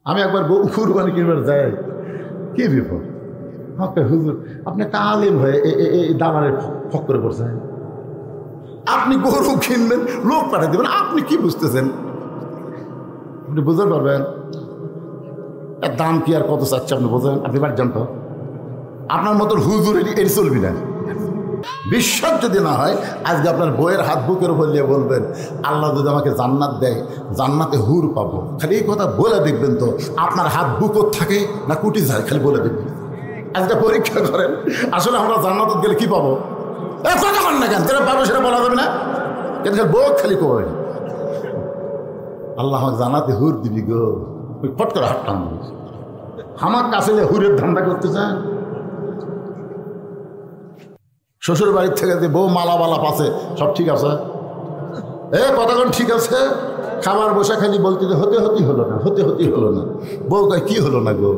আমি একবার গরু কুরবানি কিনবার যাই, কি বিপদ, হুজুর আপনি তালিম হয়ে এই দালালের ফক্করে পড়ছেন, আপনি গরু কিনবেন লোক পাঠিয়ে দেবেন, আপনি কি বুঝতেছেন? আপনি বুঝতে পারবেন এর দাম কি আর কত চাচ্ছে আপনি বোঝেন? আপনি বাড়ি যান তো, আপনার মতন হুজুর এটি চলবি না। বিশ্বাস যদি না হয় আজকে আপনার বইয়ের হাত বুকের উপর নিয়ে বলবেন আল্লাহ যদি আমাকে জান্নাত দেয় জান্নাতে হুর পাবো, খালি এই কথা বলে দেখবেন তো আপনার হাত বুকর থাকে না কুটি যায়, খালি বলে দেখবেন। আজকে পরীক্ষা করেন আসলে আমরা জান্নাতে গেলে কি পাবো, কথা কন না কেন, যেটা পাবো সেটা বলা যাবে না, কিন্তু বউ খালি কই আল্লাহ আমাকে জান্নাতে হুর দিবি গো, ওই ফট করে হাত টান দিবি। আমার কাছে হুরের ধান্দা করতে চান? শ্বশুর বাড়ির থেকে যে বউ মালা বালা পাশে সব ঠিক আছে, কতক্ষণ ঠিক আছে, খাবার বসে খালি বলতে যে হতে হতেই হলো না, হতে হতেই হলো না। বউ কয় কি হলো না গো?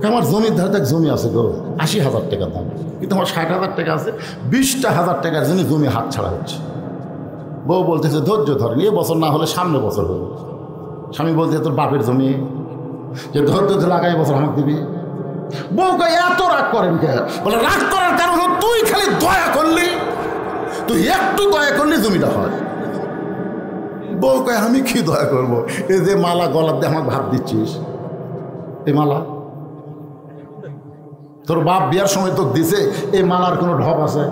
আমার জমির ধারে এক জমি আছে গো, 80,000 টাকা দাম, কিন্তু আমার 60,000 টাকা আছে, 20,000 টাকার জন্য জমি হাত ছাড়া হচ্ছে। বউ বলতেছে ধৈর্য ধরেন, এ বছর না হলে সামনে বছর হবে। স্বামী বলতে তোর বাপের জমি, যে ধৈর্য ধরে আগামী বছর আমাকে দিবি। বউ কয় এত রাগ করেন কে? বলে রাগ করার কারণ তুই খালি দয়া করলি, তুই একটু দয়া করলি জমিটা হয়। বউ কয় আমি কি দয়া করবো, এই যে মালা গলার দিয়ে আমাকে ভাত দিচ্ছিস, এই মালা তোর বাপ বিয়ার সময় তোকে দিছে, এই মালার কোনো ঢপ আছে?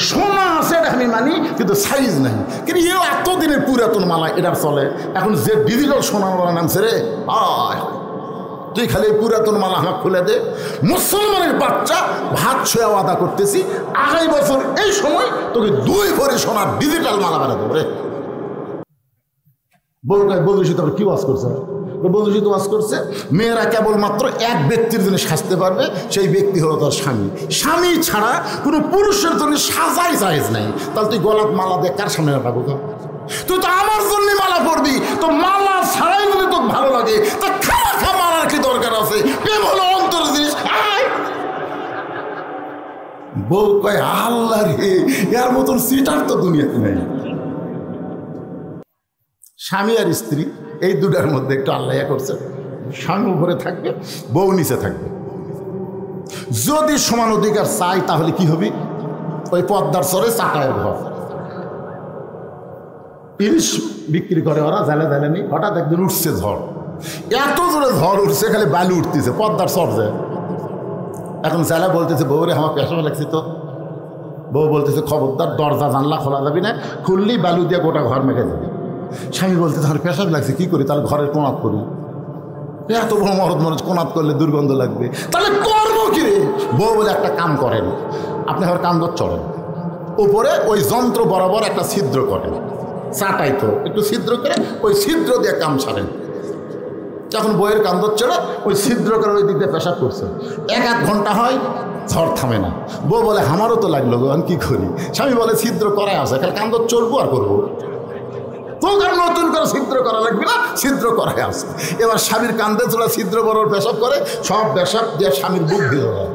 সোনা আছে এটা আমি মানি, কিন্তু সাইজ নাই। কিন্তু এও এতদিনের পুরাতন মালা এটার চলে, এখন যে ডিজিটাল সোনা মালা নামছে রে, তুই খালি পুরাতন মালা আমাকে খুলে দে। মুসলমানের বাচ্চা ভাত ছোঁয়া আদা করতেছি, আগামী বছর এই সময় তোকে 2 ভরি সোনার ডিজিটাল মালা বানা দেবো রে। বলছি তবে কি ওয়াজ করছে? বলছি তো ওয়াজ করছে মেয়েরা কেবলমাত্র এক ব্যক্তির জন্য সাজতে পারবে, সেই ব্যক্তি হলো তার স্বামী। স্বামী ছাড়া কোনো পুরুষের জন্য সাজাই জায়েজ নাই। তাহলে তুই গলাত মালা দিয়ে কার সামনে রাখবো? তুই তো আমার জন্য মালা পরবি, তো মালা ছাড়াই যদি তোকে ভালো লাগে তা খা মালার কি দরকার আছে? প্রেম হলো অন্তর জিনিস। বউ কয় আল্লাহ রে, এর মতন সিটার তো দুনিয়াতে নেই। স্বামী আর স্ত্রী এই দুটার মধ্যে একটু আল্লাহ করছে, স্বামী উপরে থাকবে, বউ নিচে থাকবে। যদি সমান অধিকার চাই তাহলে কি হবে? ওই পদ্মার চরে চাটায়ের ঘর, ইলিশ বিক্রি করে ওরা, জালে জালে নেই। হঠাৎ একদিন উঠছে ঝড়, এত জোরে ঝড় উঠছে, খালি বালু উঠতেছে পদ্মার চর যায়। এখন জালে বলতেছে বউরে আমার পেশা লাগছে তো। বউ বলতেছে খবরদার দরজা জানলা খোলা যাবি না, খুললেই বালু দিয়ে গোটা ঘর মেখে যাবে। স্বামী বলতে তাহলে পেশাব লাগছে কি করি? তাহলে ঘরের কোনাত করি। এত বড় মরদ মরদ কোনাত করলে দুর্গন্ধ লাগবে, তাহলে করবো কি রে? বউ বলে একটা কাম করেন, আপনি আবার কামগর চড়েন, উপরে ওই যন্ত্র বরাবর একটা ছিদ্র করেন, চাটাই তো একটু ছিদ্র করে ওই ছিদ্র দিয়ে কাম সারেন। যখন বইয়ের কান্দর চড়ে ওই ছিদ্র করে ওই দিক দিয়ে পেশাব করছে, 1-1 ঘন্টা হয়, ঝড় থামে না। বউ বলে আমারও তো লাগলো গো, আমি কি করি? স্বামী বলে ছিদ্র করাই আছে, খালি কান্দর চড়বো আর করবো, তোর নতুন করে ছিদ্র করা লাগবে না, ছিদ্র করাই আছে। এবার স্বামীর কান্দে চলে ছিদ্র বড় পেশাব করে, সব পেশাব দিয়ে স্বামীর বুক দিয়ে দেয়।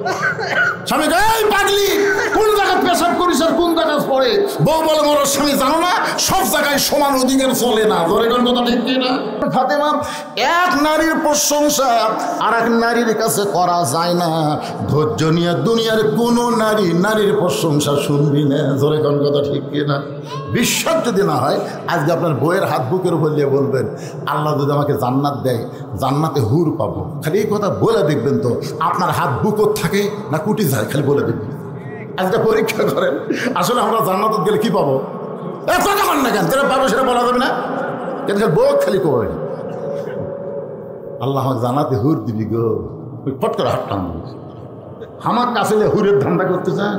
স্বামী এই পাগলি কোন জায়গায় পেশাব করিস আর কোন জায়গায় পড়ে? বউ বলে মোর স্বামী জানো না, সব জায়গায় সমান অধিকার চলে না। ধরে কোন কথা ঠিক কিনা? ফাতেমা, এক নারীর প্রশংসা আর এক নারীর কাছে করা যায় না। ধৈর্য নিয়ে দুনিয়ার কোনো নারীর প্রশংসা শুনবি না। ধরে কোন কথা ঠিক কিনা? বিশ্বাস যদি না হয় আজকে আপনার বইয়ের হাত বুকের উপর দিয়ে বলবেন আল্লাহ যদি আমাকে জান্নাত দেয় জান্নাতে হুর পাবো, খালি এই কথা বলে দেখবেন তো আপনার হাত বুকর থাকে না কুটি যায়, খালি বলে দেখবেন। আজকে পরীক্ষা করেন আসলে আমরা জান্নাতে গেলে কি পাবো, কথা কন না কেন, যেটা পাবো সেটা বলা যাবে না, কিন্তু বউ খালি কই আল্লাহ আমাকে জান্নাতে হুর দিবি গো, ওই ফট করে হাত টান দিবি। আমার কাছে হুরের ধান্দা করতে চান?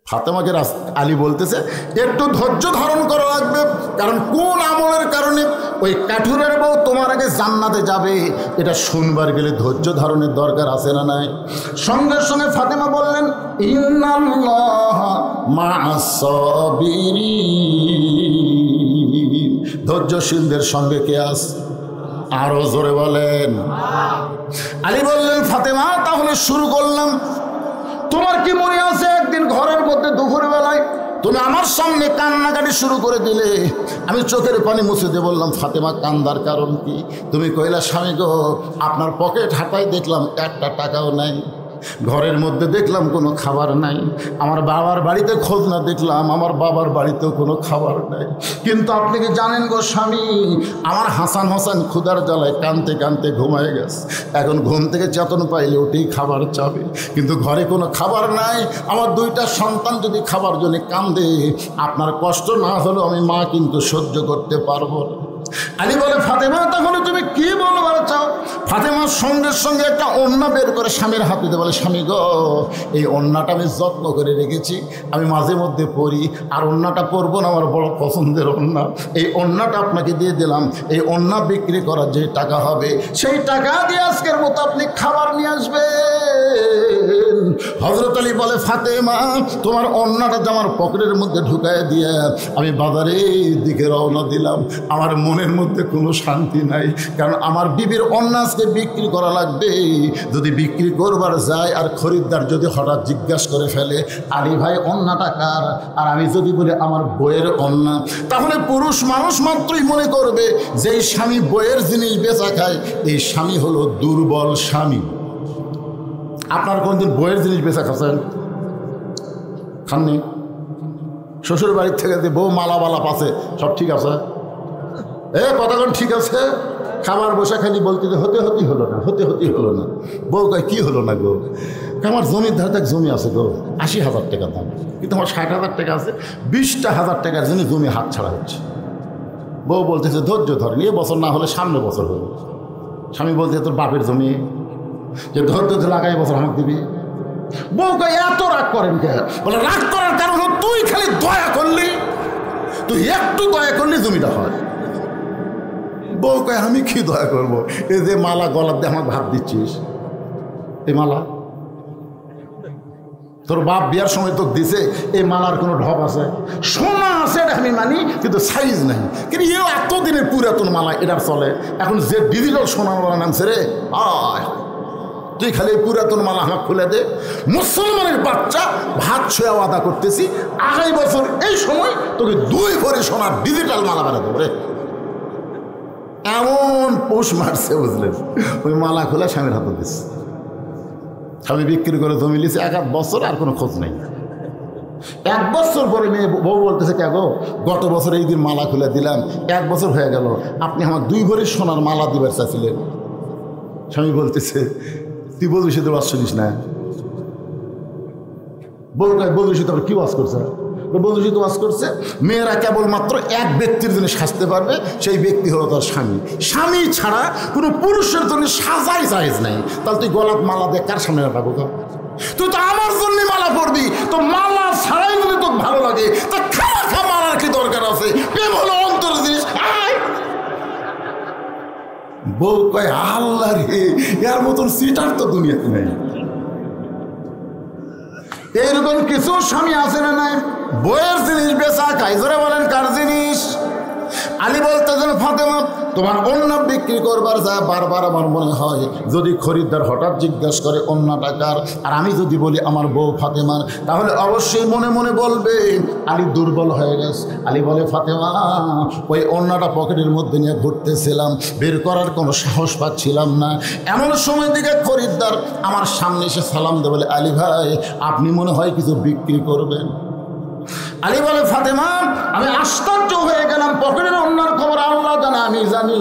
ফাতেমাকে আলী বলতেছে একটু ধৈর্য ধারণ করা লাগবে, কারণ কোন আমলের কারণে ওই কাঠুরের বউ তোমার আগে জান্নাতে যাবে এটা শুনবার গেলে ধৈর্য ধারণের দরকার আছে না নাই? সঙ্গে সঙ্গে ফাতেমা বললেন ইন্নাল্লাহা মা'আস সাবিরিন, ধৈর্যশীলদের সঙ্গে কে আছে? আরো জোরে বলেন। আলী বললেন ফাতেমা তাহলে শুরু করলাম। তোমার কি মনে আছে একদিন ঘরের মধ্যে দুপুর বেলায় তুমি আমার সামনে কান্নাকাটি শুরু করে দিলে। আমি চোখের পানি মুছে দিয়ে বললাম, ফাতেমা কান্দার কারণ কি? তুমি কইলা, স্বামী গো, আপনার পকেট হাতায় দেখলাম একটা টাকাও নাই, ঘরের মধ্যে দেখলাম কোনো খাবার নাই, আমার বাবার বাড়িতে খোঁজ না দেখলাম আমার বাবার বাড়িতেও কোনো খাবার নাই। কিন্তু আপনি কি জানেন গো স্বামী, আমার হাসান হোসেন ক্ষুধার জ্বালায় কানতে কানতে ঘুমায় গেছে, এখন ঘুম থেকে চেতন পাইলে ওটাই খাবার চাবে, কিন্তু ঘরে কোনো খাবার নাই। আমার দুইটা সন্তান যদি খাবার জন্য কান্দে, আপনার কষ্ট না হলেও আমি মা কিন্তু সহ্য করতে পারবো না। আলী বলে, ফাতেমা তাহলে তুমি কি বলবার চাও? ফাতেমার সঙ্গে সঙ্গে একটা ওড়না বের করে স্বামীর হাতে দিয়ে বলে, স্বামী গো, এই ওড়নাটা আমি যত্ন করে রেখেছি, আমি মাঝে মধ্যে পরি, আর ওড়নাটা পরবো না, আমার বড় পছন্দের ওড়না, এই ওড়নাটা আপনাকে দিয়ে দিলাম। এই ওড়না বিক্রি করার যে টাকা হবে, সেই টাকা দিয়ে আজকের মতো আপনি খাবার নিয়ে আসবেন। হযরত আলী বলে, ফাতেমা তোমার ওড়নাটা আমার পকেটের মধ্যে ঢুকায় দিয়ে আমি বাজারের দিকে রওনা দিলাম। আমার মনের মধ্যে কোনো শান্তি নাই, কারণ আমার বিবির ওড়না আজকে বিক্রি করা লাগবে। যদি বিক্রি করবার যায় আর খরিদ্দার যদি হঠাৎ জিজ্ঞাসা করে ফেলে, আলী ভাই ওড়নাটা কার, আর আমি যদি বলি আমার বইয়ের ওড়না, তাহলে পুরুষ মানুষ মাত্রই মনে করবে যে এই স্বামী বইয়ের জিনিস বেচা খায়, এই স্বামী হলো দুর্বল স্বামী। আপনার কোনদিন বইয়ের জিনিস বেচা খাচ্ছেন? খাননি? শ্বশুর বাড়ির থেকে যে বউ মালাবালা পাচ্ছে, সব ঠিক আছে? কতক্ষণ ঠিক আছে? খাবার বসে খালি বলতে যে হতে হতেই হলো না, হতে হতেই হলো না। বউ কয়, কী হলো না গো? আমার জমির ধারে এক জমি আছে গো, ৮০,০০০ টাকা দাম, কিন্তু আমার ৬০,০০০ টাকা আছে, ২০,০০০ টাকার জন্য জমি হাত ছাড়া হচ্ছে। বউ বলতেছে, ধৈর্য ধরেন, এ বছর না হলে সামনে বছর হবে। স্বামী বলছে, তোর বাপের জমি, যে ধৈর্য ধরে লাগাই বছর আমাকে দিবি। বউ কয়, এত রাগ করেন কে? বলে, রাগ করার কারণ হলো তুই খালি দয়া করলি, তুই একটু দয়া করলি জমিটা হয়। বউ কয়, আমি কি দয়া করবো? এই যে মালা গলার দিয়ে আমাকে ভাত দিচ্ছিস, এই মালা তোর বাপ বিয়ার সময় তোকে দিছে, এই মালার কোনো ঢপ আছে? সোনা আছে এটা আমি মানি, কিন্তু সাইজ নাই। কিন্তু এও এতদিনের পুরাতন মালা, এটার চলে। এখন যে ডিজিটাল সোনার মালা নামছে রে, তুই খালি পুরাতন মালা আমাকে খুলে দে। মুসলমানের বাচ্চা, ভাত ছোঁয়া আদা করতেছি, আগামী বছর এই সময় তোকে 2 ভরি সোনার ডিজিটাল মালা বানা দেবো রে। এমন পোষ মারছে, বুঝলেন? ওই মালা খোলা স্বামীর হাতে দিচ্ছে। স্বামী বিক্রি করে জমি লিছে 1 বছর, আর কোনো খোঁজ নেই। 1 বছর পরে মেয়ে বউ বলতেছে, কে গো, গত বছর এই দিন মালা খুলে দিলাম, 1 বছর হয়ে গেল, আপনি আমার 2 ভরি সোনার মালা দিবার চাইছিলেন। স্বামী বলতেছে, তুই বলবি সে তো ওয়াজ শুনিস না। বলবি সে তো কি ওয়াজ করছে? বলবি সে তো ওয়াজ করছে, মেয়েরা কেবলমাত্র এক ব্যক্তির জন্য সাজতে পারবে, সেই ব্যক্তি হলো তার স্বামী। স্বামী ছাড়া কোনো পুরুষের জন্য সাজাই জায়েজ নাই। তাহলে তুই গলাত মালা দিয়ে কার সামনে রাখবো? তুই তো আমার জন্য মালা পরবি, তো মালা ছাড়াই যদি তোকে ভালো লাগে, তা খা মালার কি দরকার আছে? প্রেম হলো অন্তর জিনিস। বউ কয়, আল্লাহ রে, এর মতন সিটার তো দুনিয়াতে নেই। এইরকম কিছু স্বামী আছে না নাই? বইয়ের জিনিস বেচা খাই, জোরে বলেন কার জিনিস? আলী বলতেছেন, ফাতেমা তোমার ওড়না বিক্রি করবার যা বারবার আমার মনে হয়, যদি খরিদ্দার হঠাৎ জিজ্ঞাসা করে ওড়নাটা কার, আর আমি যদি বলি আমার বউ ফাতেমার, তাহলে অবশ্যই মনে মনে বলবে আলী দুর্বল হয়ে গেছে। আলী বলে, ফাতেমা ওই ওড়নাটা পকেটের মধ্যে নিয়ে ঘুরতেছিলাম, বের করার কোনো সাহস পাচ্ছিলাম না। এমন সময় দিকে খরিদ্দার আমার সামনে এসে সালাম দেয়, বলে, আলী ভাই আপনি মনে হয় কিছু বিক্রি করবেন। আলী বলে, ফাতেমা আমি আশ্চর্য হয়ে গেলাম, পকেটের ওড়নার খবর আল্লাহ জানে, আমি জানি,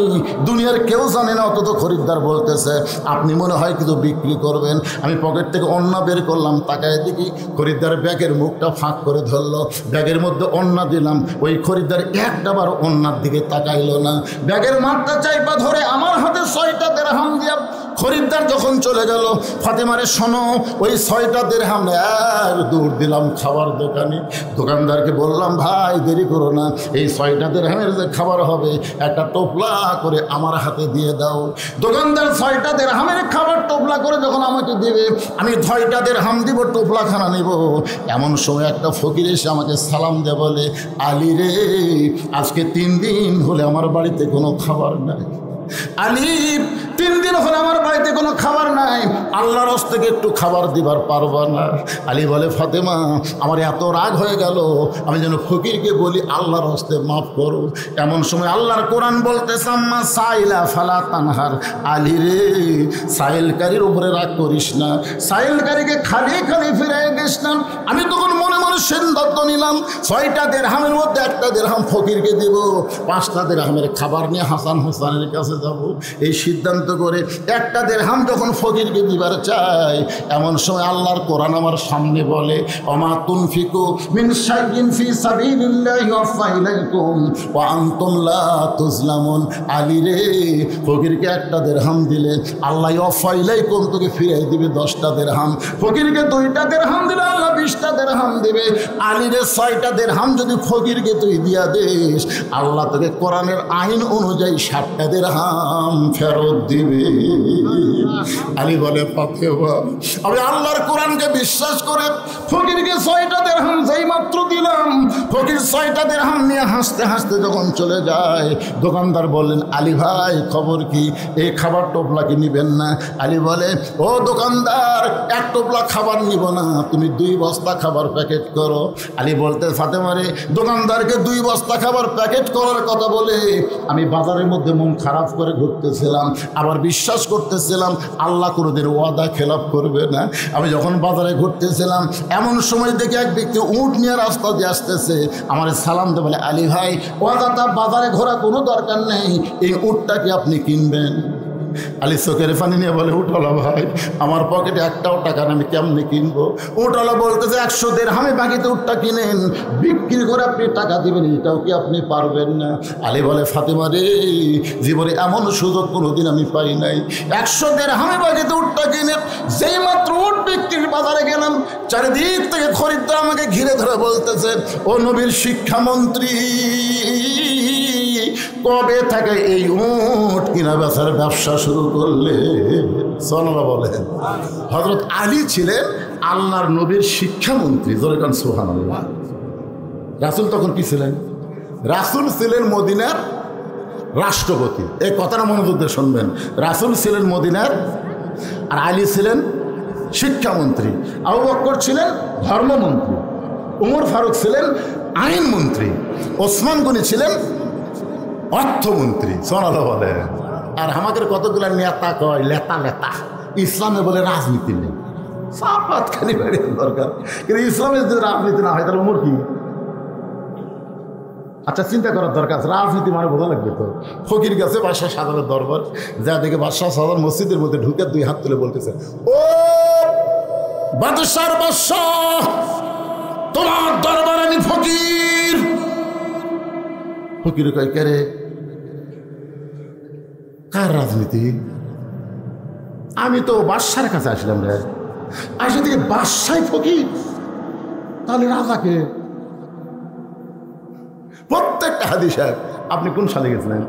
দুনিয়ার কেউ জানে না। অথচ খরিদ্দার বলতেছে আপনি মনে হয় কিছু বিক্রি করবেন। আমি পকেট থেকে ওড়না বের করলাম, তাকায় দেখি খরিদ্দার ব্যাগের মুখটা ফাঁক করে ধরলো, ব্যাগের মধ্যে ওড়না দিলাম। ওই খরিদ্দার একটাবার ওড়নার দিকে তাকাইলো না, ব্যাগের মাঠটা চাইপা ধরে আমার হাতে 6টা দিরহাম দিয়া খরিদ্দার যখন চলে গেল, ফাতেমারে শোনো, ওই 6টা দিরহাম আর দৌড় দিলাম খাবার দোকানে। দোকানদারকে বললাম, ভাই দেরি করো না, এই 6টা দিরহামের যে খাবার হবে একটা টোপলা করে আমার হাতে দিয়ে দাও। দোকানদার 6টা দিরহামের খাবার টোপলা করে যখন আমাকে দিবে, আমি 6টা দিরহাম দিব, টোপলাখানা নিব। এমন সময় একটা ফকির এসে আমাকে সালাম দেয়, বলে, আলী রে আজকে 3 দিন হলে আমার বাড়িতে কোনো খাবার নাই। আলী 3 দিন হলো আমার বাড়িতে কোনো খাবার নাই, আল্লাহর হস্তে থেকে একটু খাবার দিবার পারবা না? আলী বলে ফাতেমা আমার এত রাগ হয়ে গেল, আমি যেন ফকিরকে বলি আল্লাহর হস্তে মাফ করো। এমন সময় আল্লাহর কোরআন বলতেছে আম্মা সাইলা ফালা তানহার, আলী রে সাইলকারীর উপরে রাগ করিস না, সাইলকারীকে খালি খালি ফিরে গেছ না। আমি তখন মনে মনে সিদ্ধান্ত নিলাম 6টা দিরহামের মধ্যে 1টা দিরহাম ফকিরকে দেব, 5টা দিরহামের খাবার নিয়ে হাসান হোসেনের কাছে যাব। এই সিদ্ধান্ত করে 1টা দিরহাম যখন ফকিরকে দিবার চাই, এমন সময় আল্লাহর কোরআন আমার সামনে বলে ওমা তুনফিকু মিন শাইইন ফি সাবিলিল্লাহি ওয়াফা ইলাইকুম ওয়া আনতুম লা তুজলামুন। আলী রে ফকিরকে 1টা দিরহাম দিলে আল্লাহ ওয়াফা ইলাইকুম তোকে ফিরিয়ে দিবে 10টা দিরহাম, ফকিরকে 2টা দিরহাম দিলে আল্লাহ 20টা দিরহাম দিবে। আলী রে 6টা দিরহাম যদি ফকিরকে তুই দিয়া দিস, আল্লাহ তোকে কোরআনের আইন অনুযায়ী 60টা দিরহাম ফেরত দিবে। আলী বলে ফাতেমা আমি আল্লাহর কোরআনকে বিশ্বাস করে ফকিরকে 6টা দিরহাম যেই মাত্র দিলাম, ফকির 6টা দিরহাম নিয়ে হাসতে হাসতে যখন চলে যায়, দোকানদার বললেন আলী ভাই খবর কি, এই খাবার টোপলা কি নিবেন না? আলী বলে ও দোকানদার 1 টোপলা খাবার নিব না, তুমি 2 বস্তা খাবার প্যাকেট করো। আলী বলতে ফাতেমা রে দোকানদারকে 2 বস্তা খাবার প্যাকেট করার কথা বলে আমি বাজারের মধ্যে মন খারাপ করে ঘুরতেছিলাম, আবার বিশ্বাস করতেছিলাম আল্লাহ কোনোদিন ওয়াদা খেলাপ করবে না। আমি যখন বাজারে ঘুরতেছিলাম এমন সময় দেখে এক ব্যক্তি উট নিয়ে রাস্তা দিয়ে আসতেছে, আমার সালাম দিয়ে বলে আলী ভাই ওয়াদাটা বাজারে ঘোরা কোনো দরকার নেই, এই উটটাকে আপনি কিনবেন? আলী চোখের পানি নিয়ে বলে উঠলা ভাই আমার পকেটে 1টাও টাকা না, আমি কেমনি কিনবো? উঠলা বলতেছে 100 দিরহামে বাকিতে উটটা কিনেন, বিক্রি করে আপনি টাকা দিবেন, এটাও কি আপনি পারবেন না? আলী বলে ফাতেমা রে জীবনে এমন সুযোগ কোনোদিন আমি পাই নাই, 100 দিরহামে বাকিতে উটটা কিনে যেই মাত্র উট বিক্রির বাজারে গেলাম, চারিদিক থেকে খরিদ্দার আমাকে ঘিরে ধরে বলতেছে ও নবীর শিক্ষামন্ত্রী কবে থেকে এই উট কিনা বেচার ব্যবসা শুরু করলে? সোনালা বলেন হযরত আলী ছিলেন আল্লাহর নবীর শিক্ষামন্ত্রী, জোরে কান সুবহানাল্লাহ। রাসূল তখন কি ছিলেন? রাসূল ছিলেন মদিনার রাষ্ট্রপতি। এই কথাটা মনোযোগ দিয়ে শুনবেন, রাসূল ছিলেন মদিনার আর আলী ছিলেন শিক্ষামন্ত্রী, আবু বকর ছিলেন ধর্মমন্ত্রী, উমর ফারুক ছিলেন আইনমন্ত্রী, ওসমান গনি ছিলেন অর্থমন্ত্রী। সোনালা বলে আর আমাদের কতগুলো নেতা কয় লেতা লেতা, ইসলামে বলে রাজনীতি নেই, সাফাত খালি বাড়ির দরকার, কিন্তু ইসলামে যদি রাজনীতি না হয় তাহলে উমর কি? আচ্ছা চিন্তা করার দরকার আছে, রাজনীতি মানে বোঝা লাগবে তো। ফকির গেছে বাদশাহ সাদারের দরবার, যা দেখে বাদশাহ সাদার মসজিদের মধ্যে ঢুকে 2 হাত তুলে বলতেছে ও বাদশার বাদশাহ তোমার দরবার আমি ফকির। ফকির কয় কে রে? কার রাজনীতি? আমি তো বাদশার কাছে আসলাম রে। আসে থেকে বাদশাই ফকির, তাহলে রাজাকে? প্রত্যেকটা হাদিস সাহেব, আপনি কোন সালে গেছিলেন?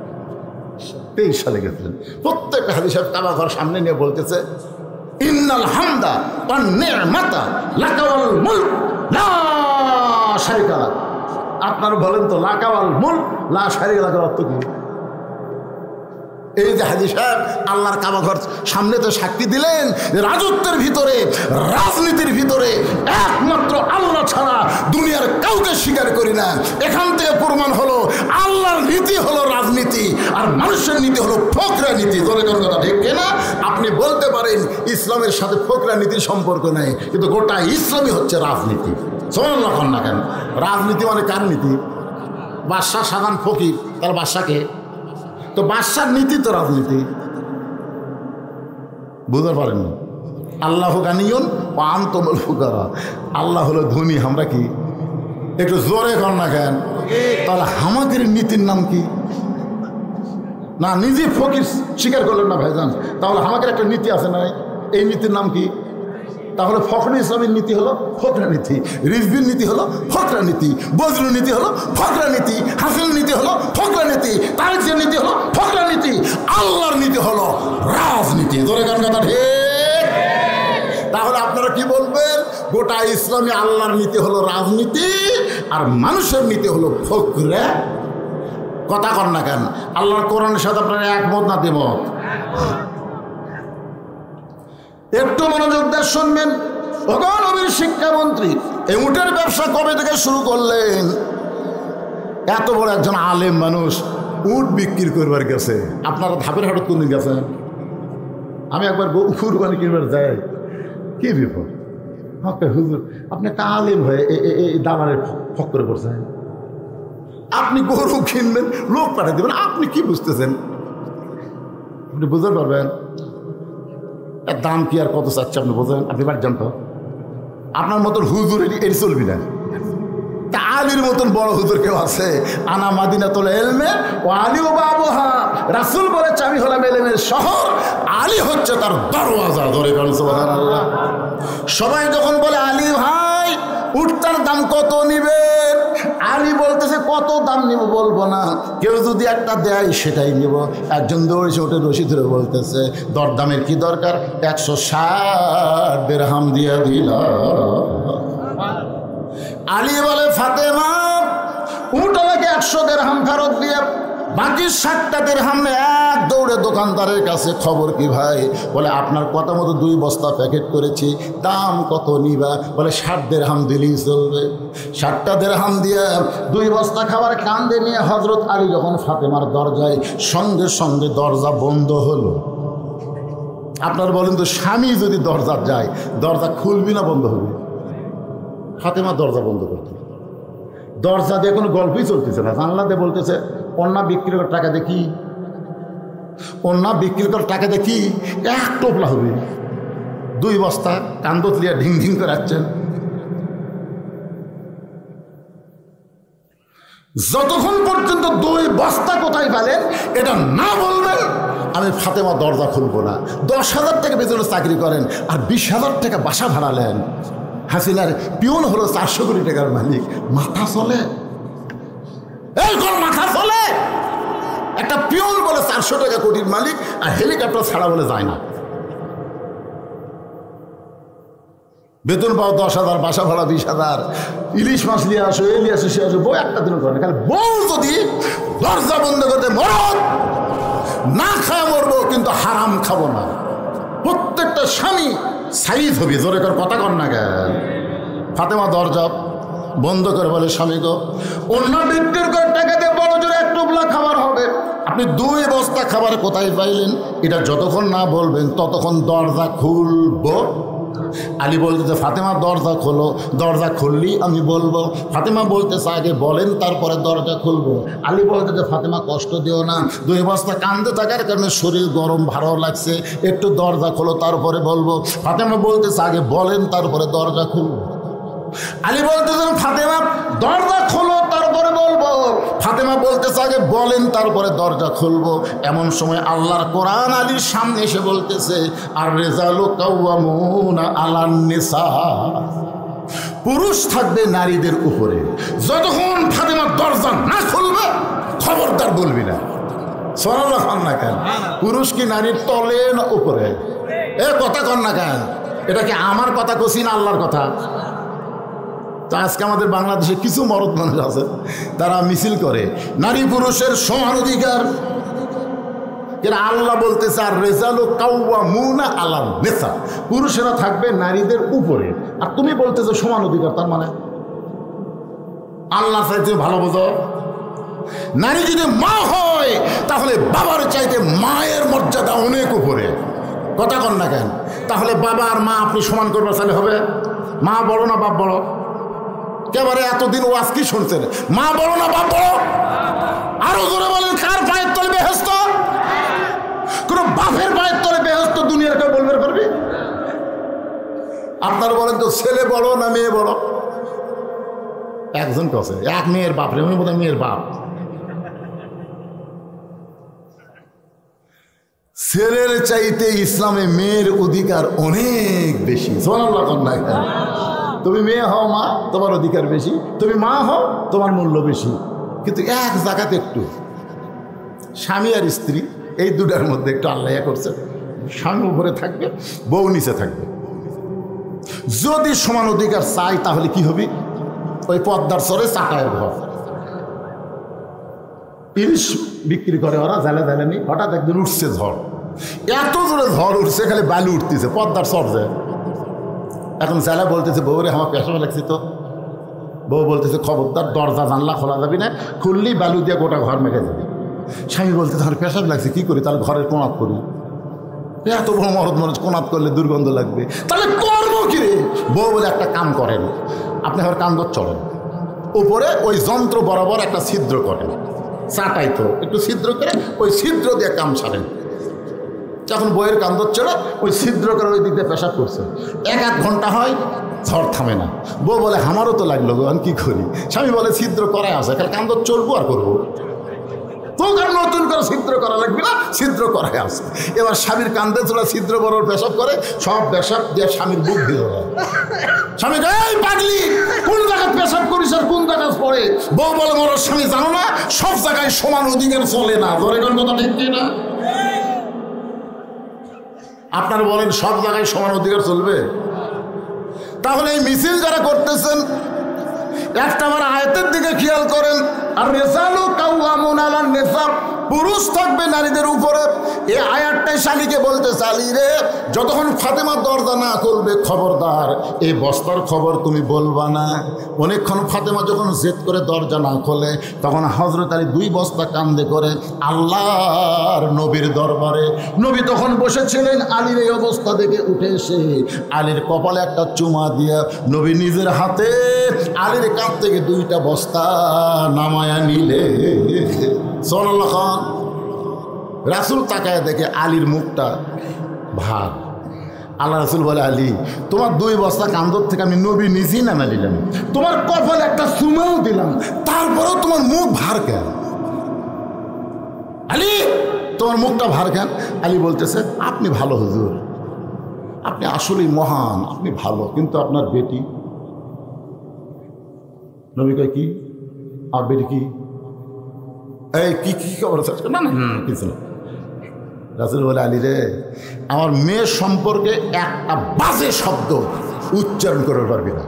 23 সালে গেছিলেন। প্রত্যেকটা হাদিস সাহেব কাবা ঘর সামনে নিয়ে বলতেছে ইন্নাল হামদা ওয়ান নি'মাতা লাকা ওয়াল মুলক লা শারীকা লাক। আপনারা বলেন তো লাকা ওয়াল মুলক লা শারীকা লাকের অর্থ কি? এই যে হাদিস সাহেব আল্লাহর কাবা ঘর সামনে তো সাক্ষী দিলেন যে রাজত্বের ভিতরে রাজনীতির ভিতরে একমাত্র আল্লাহ ছাড়া দুনিয়ার কাউকে স্বীকার করি না। এখান থেকে প্রমাণ হলো আল্লাহর নীতি হলো রাজনীতি আর মানুষের নীতি হলো ফকরা নীতি। ধরে কোন কথা ঠিক না? আপনি বলতে পারেন ইসলামের সাথে ফকরা নীতির সম্পর্ক নেই, কিন্তু গোটা ইসলামই হচ্ছে রাজনীতি। সুবহানাল্লাহ না কেন? রাজনীতি মানে কার নীতি? বাদশাহ সাধারণ ফকির, তার বাদশাকে তো বাদশার নীতি তো রাজনীতি। বুঝতে পারেন না? আল্লাহ গানিয়ন ও আনতুমুল ফুকারা, আল্লাহ হলো ধনী, আমরা কি? একটু জোরে কর না কেন? তাহলে আমাদের নীতির নাম কি? না নিজে ফকির স্বীকার করলেন না ভাইজান, তাহলে আমাদের একটা নীতি আছে না, এই নীতির নাম কি? তাহলে ফখরুল ইসলামের নীতি হলো ফকরা নীতি, রিজভির নীতি হলো ফকরা নীতি, বজরুল নীতি হলো ফকরা নীতি, হাসিল নীতি হলো ফকরা নীতি, তারিখের নীতি হলো ফকরা নীতি, আল্লাহর নীতি হলো রাজনীতি। ধরে গান কথা ঠিক? তাহলে আপনারা কি বলবেন? গোটা ইসলামে আল্লাহর নীতি হলো রাজনীতি আর মানুষের নীতি হলো ফকরা। কথা কর না কেন? আল্লাহর কোরআনের সাথে আপনারা একমত না দ্বিমত? একটু মনোযোগ দিয়ে শুনবেন। নবীর শিক্ষামন্ত্রী এই উটের ব্যবসা কবে থেকে শুরু করলেন? এত বড় একজন আলেম মানুষ উট বিক্রি করবার গেছে। আপনারা ধাপের হাটত কোনদিন গেছেন? আমি একবার কুরবানি কিনবার যাই, কি বিপদ! হুজুর আপনি একটা আলেম হয়ে এই দালালের ফক্করে পড়ছেন। আপনি গরু কিনবেন, লোক পাঠিয়ে দেবেন, আপনি কি বুঝতেছেন? আপনি বুঝতে পারবেন এর দাম কি আর কত চাচ্ছে? আপনি বোঝেন? আপনি বাড়ি যান তো। আপনার মতন হুজুর এটি চলবি না। তা আলীর মতন বড় হুজুর কেউ আছে? আনা মাদিনাতুল ইলমে ওয়া আলী ওয়া বাবুহা। রাসূল বলেছে আমি হলাম ইলমের শহর, আলী হচ্ছে তার দরওয়াজা। ধরে বলেন সুবহানাল্লাহ। সবাই যখন বলে আলী ভাই উটটার দাম কত নিবেন, আলী বলতেছে কত দাম নিব বলবো না, কেউ যদি একটা দেয় সেটাই নিব। একজন দৌড়েছে ওটে রশি ধরে বলতেছে দরদামের কি দরকার, 160 দিরহাম দিয়ে দিল। আলী বলে ফাতেমা উট আমাকে 100 দিরহাম ফেরত দিয়ে বাকি 60টা দিরহাম এক দৌড়ে দোকানদারের কাছে। খবর কি ভাই? বলে আপনার কথা মতো 2 বস্তা প্যাকেট করেছি, দাম কত নিবা? বলে 60 দিরহাম দিলেই চলবে। 60টা দিরহাম দিয়ে 2 বস্তা খাবার কান্দে নিয়ে হযরত আলী যখন ফাতেমার দরজায়, সঙ্গে সঙ্গে দরজা বন্ধ হলো। আপনারা বলেন তো, স্বামী যদি দরজা যায়, দরজা খুলবি না বন্ধ হবে? ফাতেমা দরজা বন্ধ করতে, দরজা দিয়ে কোনো গল্পই চলতেছে না। জানলা দিয়ে বলতেছে অন্যা বিক্রি করার টাকা দেখি, অন্যা বিক্রি করার টাকা দেখি, এক টোপলা হবে। 2 বস্তা কান্দত লিয়া ঢিং ঢিং করে আসছেন। যতক্ষণ পর্যন্ত 2 বস্তা কোথায় পেলেন এটা না বলবেন, আমি ফাতেমা দরজা খুলবো না। 10,000 টাকা বেতনে চাকরি করেন আর 20,000 টাকা বাসা ভাড়া নেন। হাসিনার পিয়ন হলো 400 কোটি টাকার মালিক। মাথা চলে? এই কোন মাথা চলে? একটা পিয়ন বলে 400 টাকা কোটির মালিক আর হেলিকপ্টার ছাড়া বলে যায় না। বেতন পাও 10,000, বাসা ভাড়া 20,000, ইলিশ মাছ নিয়ে আসো, এ নিয়ে আসো, সে আসো, বউ একটা দিনও করে না। খালি বউ যদি দরজা বন্ধ করতে মরদ না খায় মরবো, কিন্তু হারাম খাবো না। প্রত্যেকটা স্বামী সাইজ হবে। জোরে কর কথা কর না কেন? ফাতেমা দরজা বন্ধ করে বলে স্বামী গো, অন্য বিক্রির করে টাকা দিয়ে বড় জোরে 1 টোপলা খাবার হবে। আপনি 2 বস্তা খাবার কোথায় পাইলেন এটা যতক্ষণ না বলবেন ততক্ষণ দরজা খুলবো। আলী বলতেছে ফাতেমা দরজা খোলো। দরজা খুললি আমি বলবো। ফাতেমা বলতেছে আগে বলেন তারপরে দরজা খুলবো। আলী বলতেছে ফাতেমা কষ্ট দিও না, 2 বস্তা কান্দে থাকার কারণে শরীর গরম ভালো লাগছে, একটু দরজা খোলো তারপরে বলবো। ফাতেমা বলতেছে আগে বলেন তারপরে দরজা খুলবো। আলী বলতেছেন ফাতেমা দরজা খোলো তারপরে বলবো। ফাতেমা বলতেছে আগে বলেন তারপরে দরজা খুলবো। এমন সময় আল্লাহর কোরআন আলীর সামনে এসে বলতেছে আর রিজালু কাওয়ামুনা আলান নিসা, পুরুষ থাকবে নারীদের উপরে। যতক্ষণ ফাতেমা দরজা না খুলবে খবরদার বলবি না। সুবহানাল্লাহ খান না কেন? পুরুষ কি নারীর তলে না উপরে? এ কথা কন না কেন? এটা কি আমার কথা কছি না আল্লাহর কথা? তো আজকে আমাদের বাংলাদেশে কিছু মরদ মানুষ আছে, তারা মিছিল করে নারী পুরুষের সমান অধিকার। এরা আল্লাহ বলতেছে আর রিজালু কাওয়ামুনা আলান নিসা, পুরুষেরা থাকবে নারীদের উপরে। আর তুমি বলতেছো সমান অধিকার, তার মানে আল্লাহ চাইতে ভালো বোঝো। নারী যদি মা হয় তাহলে বাবার চাইতে মায়ের মর্যাদা অনেক উপরে। কথা কন না কেন? তাহলে বাবা আর মা আপনি সমান করবার চাইলে হবে? মা বড় না বাপ বড়? একেবারে এতদিন ওয়াজ কি শুনছেন? মা বড় না বাপ বড়? আরো জোরে বলেন, কার পায়ের তলে বেহেশত? কোন বাপের পায়ের তলে বেহেশত দুনিয়ার কেউ বলবে পারবি? আপনারা বলেন তো ছেলে বড় না মেয়ে বড়? একজন কাছে এক মেয়ের বাপ রে, উনি বোধহয় মেয়ের বাপ। ছেলের চাইতে ইসলামে মেয়ের অধিকার অনেক বেশি। সুবহানাল্লাহ না? তুমি মেয়ে হও মা, তোমার অধিকার বেশি। তুমি মা হও, তোমার মূল্য বেশি। কিন্তু এক জায়গাতে একটু স্বামী আর স্ত্রী এই দুটার মধ্যে একটু আল্লাহ করছে। স্বামী উপরে থাকবে, বউ নিচে থাকবে। যদি সমান অধিকার চাই তাহলে কি হবে? ওই পদ্মার সরে চাকায়ের ঘর। ইলিশ বিক্রি করে ওরা, জালে জালে নি। হঠাৎ একদিন উঠছে ঝড়, এত জোরে ঝড় উঠছে, খালি বালু উঠতেছে, পদ্মার সরছে। এখন জালা বলতেছে, বউরে আমার পেশা লাগছে তো। বউ বলতেছে, খবরদার, দরজা জানলা খোলা যাবি না, খুললেই বালু দিয়ে গোটা ঘর মেঘে যাবে। স্বামী বলতে, আমার পেশাব লাগছে, কী করি? তাহলে ঘরের কোনাত করি। এত বড় মরদ মানুষ কোনাত করলে দুর্গন্ধ লাগবে, তাহলে করবো কি রে? বউ বলে, একটা কাম করেন, আপনি আমার কান্দর চলেন, উপরে ওই যন্ত্র বরাবর একটা ছিদ্র করেন, চাটাই তো একটু ছিদ্র করে ওই ছিদ্র দিয়ে কাম সারেন। যখন বইয়ের কান্দর চড়ে ওই ছিদ্র করে ওই দিক দিয়ে পেশাব করছে, 1-1 ঘন্টা হয়, ঝড় থামে না। বউ বলে, আমারও তো লাগলো গো, আমি কী করি? স্বামী বলে, ছিদ্র করাই আছে, খালি কান্দর চলবো আর করবো তো, কারণ নতুন করে ছিদ্র করা লাগবে না, ছিদ্র করাই আছে। এবার স্বামীর কান্দে চলে ছিদ্র বড় পেশাব করে, সব পেশাব দিয়ে স্বামীর বুক দিল। স্বামী এই পাগলি, কোন জায়গায় পেশাব করিস আর কোন জায়গায় পড়ে? বউ বলে, মোর স্বামী জানো না, সব জায়গায় সমান অধিকার চলে না। ধরে কোন কথা ঠিক না? আপনারা বলেন সব জায়গায় সমান অধিকার চলবে? তাহলে এই মিছিল যারা করতেছেন, একটা আমার আয়াতের দিকে খেয়াল করেন। আর রিজালু কাওয়ামুন আলান নিসা, পুরুষ থাকবে নারীদের উপরে। এই আয়াতটাই শালিকে বলতে, শালি রে, যতক্ষণ ফাতেমা দরজা না খুলবে, খবরদার এই বস্তার খবর তুমি বলবা না। অনেকক্ষণ ফাতেমা যখন জেদ করে দরজা না খোলে, তখন হযরত আলী 2 বস্তা কান্দে করে আল্লাহর নবীর দরবারে। নবী তখন বসেছিলেন, আলীর এই অবস্থা দেখে উঠে এসে আলীর কপালে একটা চুমা দিয়া নবী নিজের হাতে আলীর কাঁধ থেকে 2টা বস্তা নামায়া নিলে। সাল্লাল্লাহু খান রাসূল তাকায় দেখে আলীর মুখটা ভার। আল্লাহ রাসূল বলে, আলী, তোমার 2 বস্তা কান্দর থেকে আমি নবী নিজেই নামা দিলাম, তোমার কপালে একটা চুমাও দিলাম, তারপরেও তোমার মুখ ভার কেন? আলী, তোমার মুখটা ভার কেন? আলী বলতেছে, আপনি ভালো হুজুর, আপনি আসলেই মহান, আপনি ভালো, কিন্তু আপনার বেটি। নবী কয়, কি? আর বেটি কি? এই কি কি খবর? না না কিছু না। রাসূল বলে, আলী রে, আমার মেয়ের সম্পর্কে একটা বাজে শব্দ উচ্চারণ করতে পারবি না।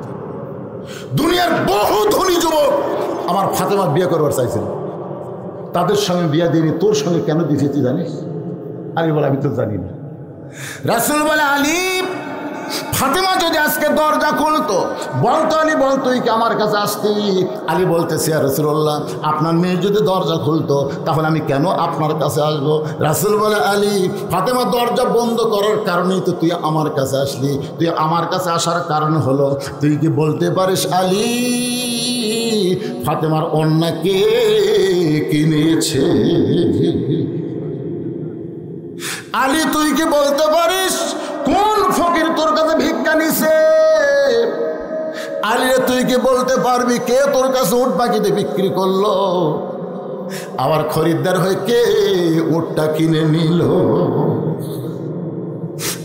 দুনিয়ার বহু ধনী যুবক আমার ফাতেমার বিয়ে করবার চাইছিল, তাদের সঙ্গে বিয়ে দিইনি, তোর সঙ্গে কেন দিয়েছি জানিস? আলী বলে, আমি তো জানি না। রাসূল বলে, আলী, ফাতেমা যদি আজকে দরজা খুলতো, বলতো, আলী বল, তুই কি আমার কাছে আসতি? আলী বলতেছে, ইয়া রাসূলুল্লাহ, আপনার মেয়ে যদি দরজা খুলতো, তাহলে আমি কেন আপনার কাছে আসবো? রাসূল বলে, আলী, ফাতেমা দরজা বন্ধ করার কারণেই তো তুই আমার কাছে আসলি। তুই আমার কাছে আসার কারণ হলো, তুই কি বলতে পারিস আলী, ফাতেমার ওড়না কে কিনেছে? আলী, তুই কি বলতে পারিস কোন ফকির তোর কাছে ভিক্ষা নিছে? আলী, তুই কি বলতে পারবি কে তোর কাছে উট পাখিতে বিক্রি করলো? আবার খরিদ্দার হয়ে কে উটটা কিনে নিল?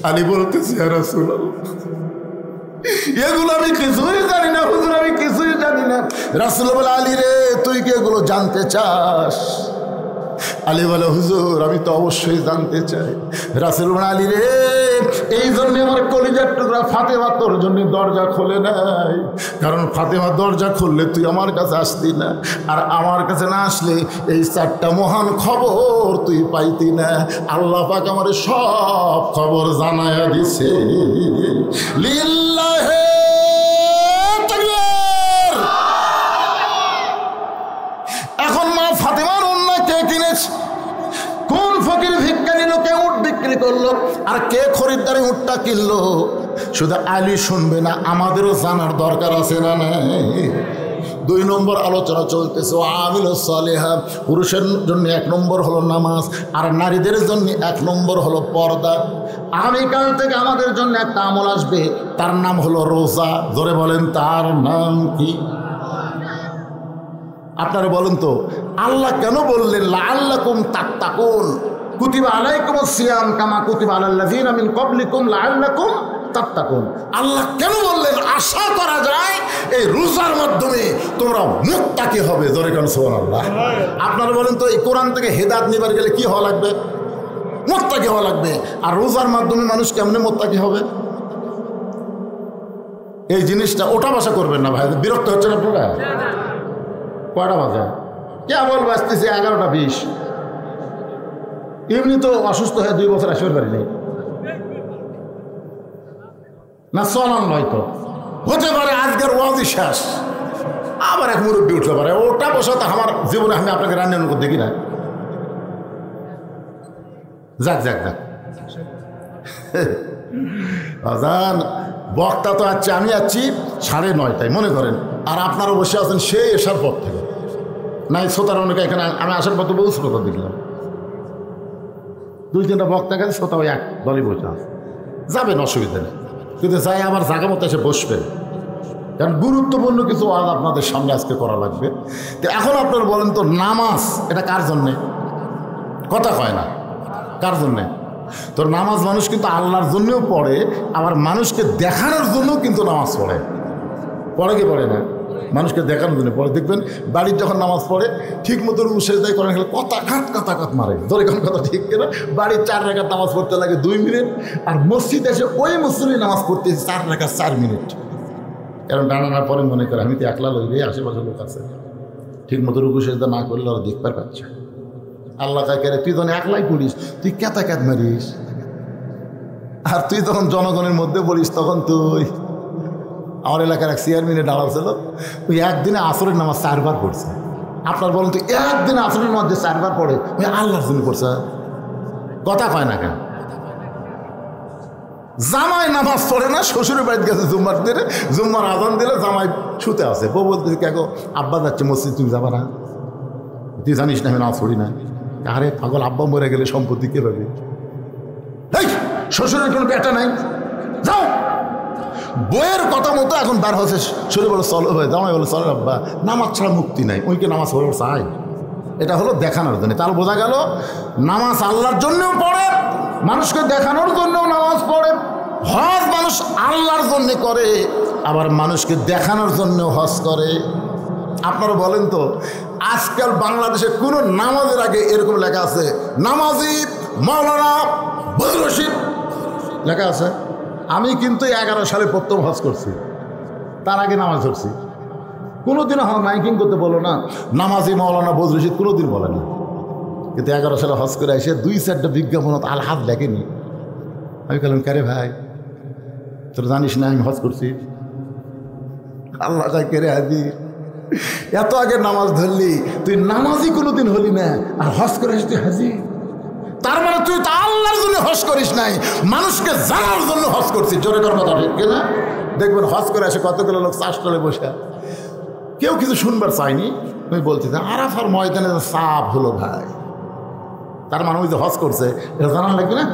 আলী বলতেছে, ইয়া রাসূলুল্লাহ, এগুলো আমি কিছুই জানি না হুজুর, আমি কিছুই জানি না। রাসূল বলে, আলী রে, তুই কি এগুলো জানতে চাস? আলী বলে, হুজুর, আমি তো অবশ্যই জানতে চাই। রাসূল বলে, আলী রে, এই জন্য আমার কলিজার টুকরা ফাতেমা তোর জন্য দরজা খোলে নাই, কারণ ফাতেমা দরজা খুললে তুই আমার কাছে আসতি না, আর আমার কাছে না আসলে এই 4টা মহান খবর তুই পাইতি না। আল্লাহ পাক আমার সব খবর জানায়া দিছে। লিল্লাহি তাকবীর। এখন মা ফাতেমার ওড়না কে কিনেছে? কোন ফকির ভিক্ষা নিল? কে উট বিক্রি করলো? আর কে খরিদ্দারি উটটা কিনলো? শুধু আলী শুনবে না, আমাদেরও জানার দরকার আছে না নাই? 2 নম্বর আলোচনা চলতেছে, আমিলুস সালিহা। পুরুষের জন্য 1 নম্বর হলো নামাজ, আর নারীদের জন্য 1 নম্বর হলো পর্দা। আগামীকাল থেকে আমাদের জন্য একটা আমল আসবে, তার নাম হলো রোজা। জোরে বলেন, তার নাম কি? আপনারা বলেন তো, আল্লাহ কেন বললেন লাআল্লাকুম তাত্তাকুন? কুতিবা আলাইকুমুস সিয়াম কামা কুতিবা আলাল্লাযিনা মিন ক্বাবলিকুম লাআল্লাকুম তাত্তাকুন। আল্লাহ কেন বললেন? আশা করা যায় এই রোজার মাধ্যমে তোমরা মুত্তাকি হবে। জোরে কান সুবহানাল্লাহ। আপনারা বলেন তো, এই কোরআন থেকে হেদায়েত নিবার গেলে কি হওয়া লাগবে? মুত্তাকি হওয়া লাগবে। আর রোজার মাধ্যমে মানুষ কেমনে মুত্তাকি হবে? এই জিনিসটা ওটা বাসা করবেন না ভাই, বিরক্ত হচ্ছেন আপনারা? কয়টা বাজে? কেবল বাঁচতেছি 11টা 20। এমনি তো অসুস্থ হয়ে 2 বছর আসতে পারিনি না, চলন হয়তো হতে পারে আজকের ওয়াজই শেষ, আবার এক মুরব্বী উঠতে পারে। ওটা বসে তো আমার জীবনে আমি আপনাকে রান্নার করে দেখি না। যাক যাক যাক আজান বক্তা তো আছে, আমি আছি 9:30 মনে করেন, আর আপনারা বসে আছেন সেই এসার পর থেকে। নাই শ্রোতার অনেকে এখানে আমি আসার পর তো বহু শ্রোতা দেখলাম, 2-3টা বক্তা গেছে, শ্রোতা ওই এক দলই বসে আছে। যাবেন, অসুবিধা নেই, কিন্তু যাই আমার জায়গা মতো এসে বসবেন, কারণ গুরুত্বপূর্ণ কিছু আজ আপনাদের সামনে আজকে করা লাগবে। তো এখন আপনারা বলেন তো, নামাজ এটা কার জন্যে? কথা কয় না, কার জন্যে? তো নামাজ মানুষ কিন্তু আল্লাহর জন্যও পড়ে, আবার মানুষকে দেখানোর জন্যও কিন্তু নামাজ পড়ে। পড়ে কি পড়ে না? মানুষকে দেখানোর জন্য পড়ে। দেখবেন বাড়ির যখন নামাজ পড়ে ঠিক মতো সেজদায় করেন, কথা কাত মারে, ধরে কোন কথা ঠিক কিনা। বাড়ির 4 রাকাত নামাজ পড়তে লাগে 2 মিনিট, আর মসজিদ এসে ওই মুসল্লি নামাজ পড়তেছে 4 রাকাত 4 মিনিট। কারণ ডানার পরে মনে করে আমি তো একলা লই রে, আশেপাশে লোক আছে, ঠিক মতো রুকু সেজদা না করলে ওরা দেখতে পাচ্ছে। আল্লাহ কাকে তুই যখন একলাই পড়িস তুই ক্যাত মারিস, আর তুই তখন জনগণের মধ্যে বলিস, তখন তুই আমার এলাকার এক চেয়ারম্যানে দাঁড়াও ছিল, ওই একদিনে আসরের নামাজ 4 বার পড়ছে। আপনার বলেন তো একদিনে আসরের নামাজ 4 বার পড়ে, ওই আল্লাহর জন্য পড়ছে। কথা কয় না কেন? জামাই নামাজ পড়ে না, শ্বশুরের বাড়িতে গেছে জুম্মার দিনে, জুম্মার আজান দিলে জামাই ছুতে আসে, বউ বলতেছে কে গো আব্বা যাচ্ছে মসজিদ, তুমি যাবা না? তুই জানিস না আমি নামাজ পড়ি না। আরে পাগল, আব্বা মরে গেলে সম্পত্তি কে পাবে? এই শ্বশুরের কোনো বেটা নাই, যাও। বইয়ের কথা মতো এখন বার হচ্ছে, শ্বশুর বলে চলো হয়ে, জামাই বলে চলো আব্বা, নামাজ ছাড়া মুক্তি নাই, ওইকে নামাজ পড়ে চাই। এটা হলো দেখানোর জন্য। তার বোঝা গেল নামাজ আল্লাহর জন্যও পড়ে, মানুষকে দেখানোর জন্যও নামাজ পড়ে। হজ মানুষ আল্লাহর জন্য করে, আবার মানুষকে দেখানোর জন্য হজ করে। আপনারা বলেন তো, আজকাল বাংলাদেশে কোন নামাজের আগে এরকম লেখা আছে নামাজি মাওলানা বদরুল রশিদ লেখা আছে? আমি কিন্তু 11 সালে প্রথম হজ করছি, তার আগে নামাজ ধরছি। কোনোদিন আমার মাইকিং করতে বলো না নামাজি মাওলানা বদরুল রশিদ, কোনোদিন বলে না। কিন্তু 11 সালে হজ করে এসে 2-4টা বিজ্ঞাপনত আলহাদ লেখেনি। আমি বললাম কারে ভাই, তোর জানিস না আমি হজ করছি? আল্লাহ কেরে হাজি, এত আগে নামাজ ধরলি, তুই নামাজই কোনোদিন হলি না, আর হজ করে আসতে হাজি। তার মানে তুই তো আল্লাহর জন্য হজ করিস নাই, মানুষকে জানার জন্য হজ করছিস। জোরে কর কথা, ঠিক কিনা? দেখবেন হজ করে আসে কতগুলো লোক চাষতলে বসে, কেউ কিছু শুনবার চায়নি। আমি বলতেছি আরাফার ময়দানে সাপ হলো ভাই, তার মানে ওই যে হজ করছে এটা জানার লাগবে না?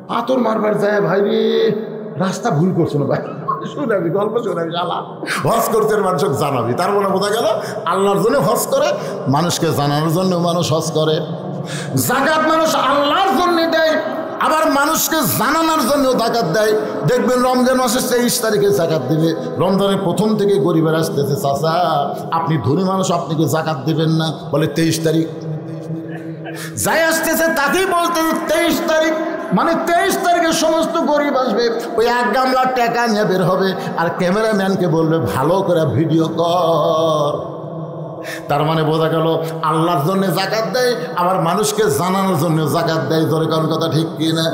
পাথর মারবার যায় ভাই রে, রাস্তা ভুল করছো না ভাই, শোনাবি গল্প, শোনাবি শালা, হজ করছে মানুষকে জানাবি। তার মানে বোঝা গেল আল্লাহর জন্য হজ করে, মানুষকে জানানোর জন্য মানুষ হজ করে। যাকাত মানুষ আল্লাহর জন্য দেয়, আবার মানুষকে জানানোর জন্য যাকাত দেয়। দেখবেন রমজান মাসের 23 তারিখে যাকাত দিবে। রমজানের প্রথম থেকে গরিবের আসতেছে, চাচা আপনি ধনী মানুষ, আপনি কি যাকাত দিবেন না? বলে 23 তারিখ যাই আসতেছে, তাকেই বলতে 23 তারিখ মানে 23 তারিখে সমস্ত গরিব আসবে, ওই 1 গামলা টাকা নিয়ে বের হবে, আর ক্যামেরাম্যানকে বলবে ভালো করে ভিডিও কর। তার মানে বোঝা গেল আল্লাহর জন্য যাকাত দেয়, আবার মানুষকে জানানোর জন্য যাকাত দেয়। ধরে কোন কথা ঠিক কি না?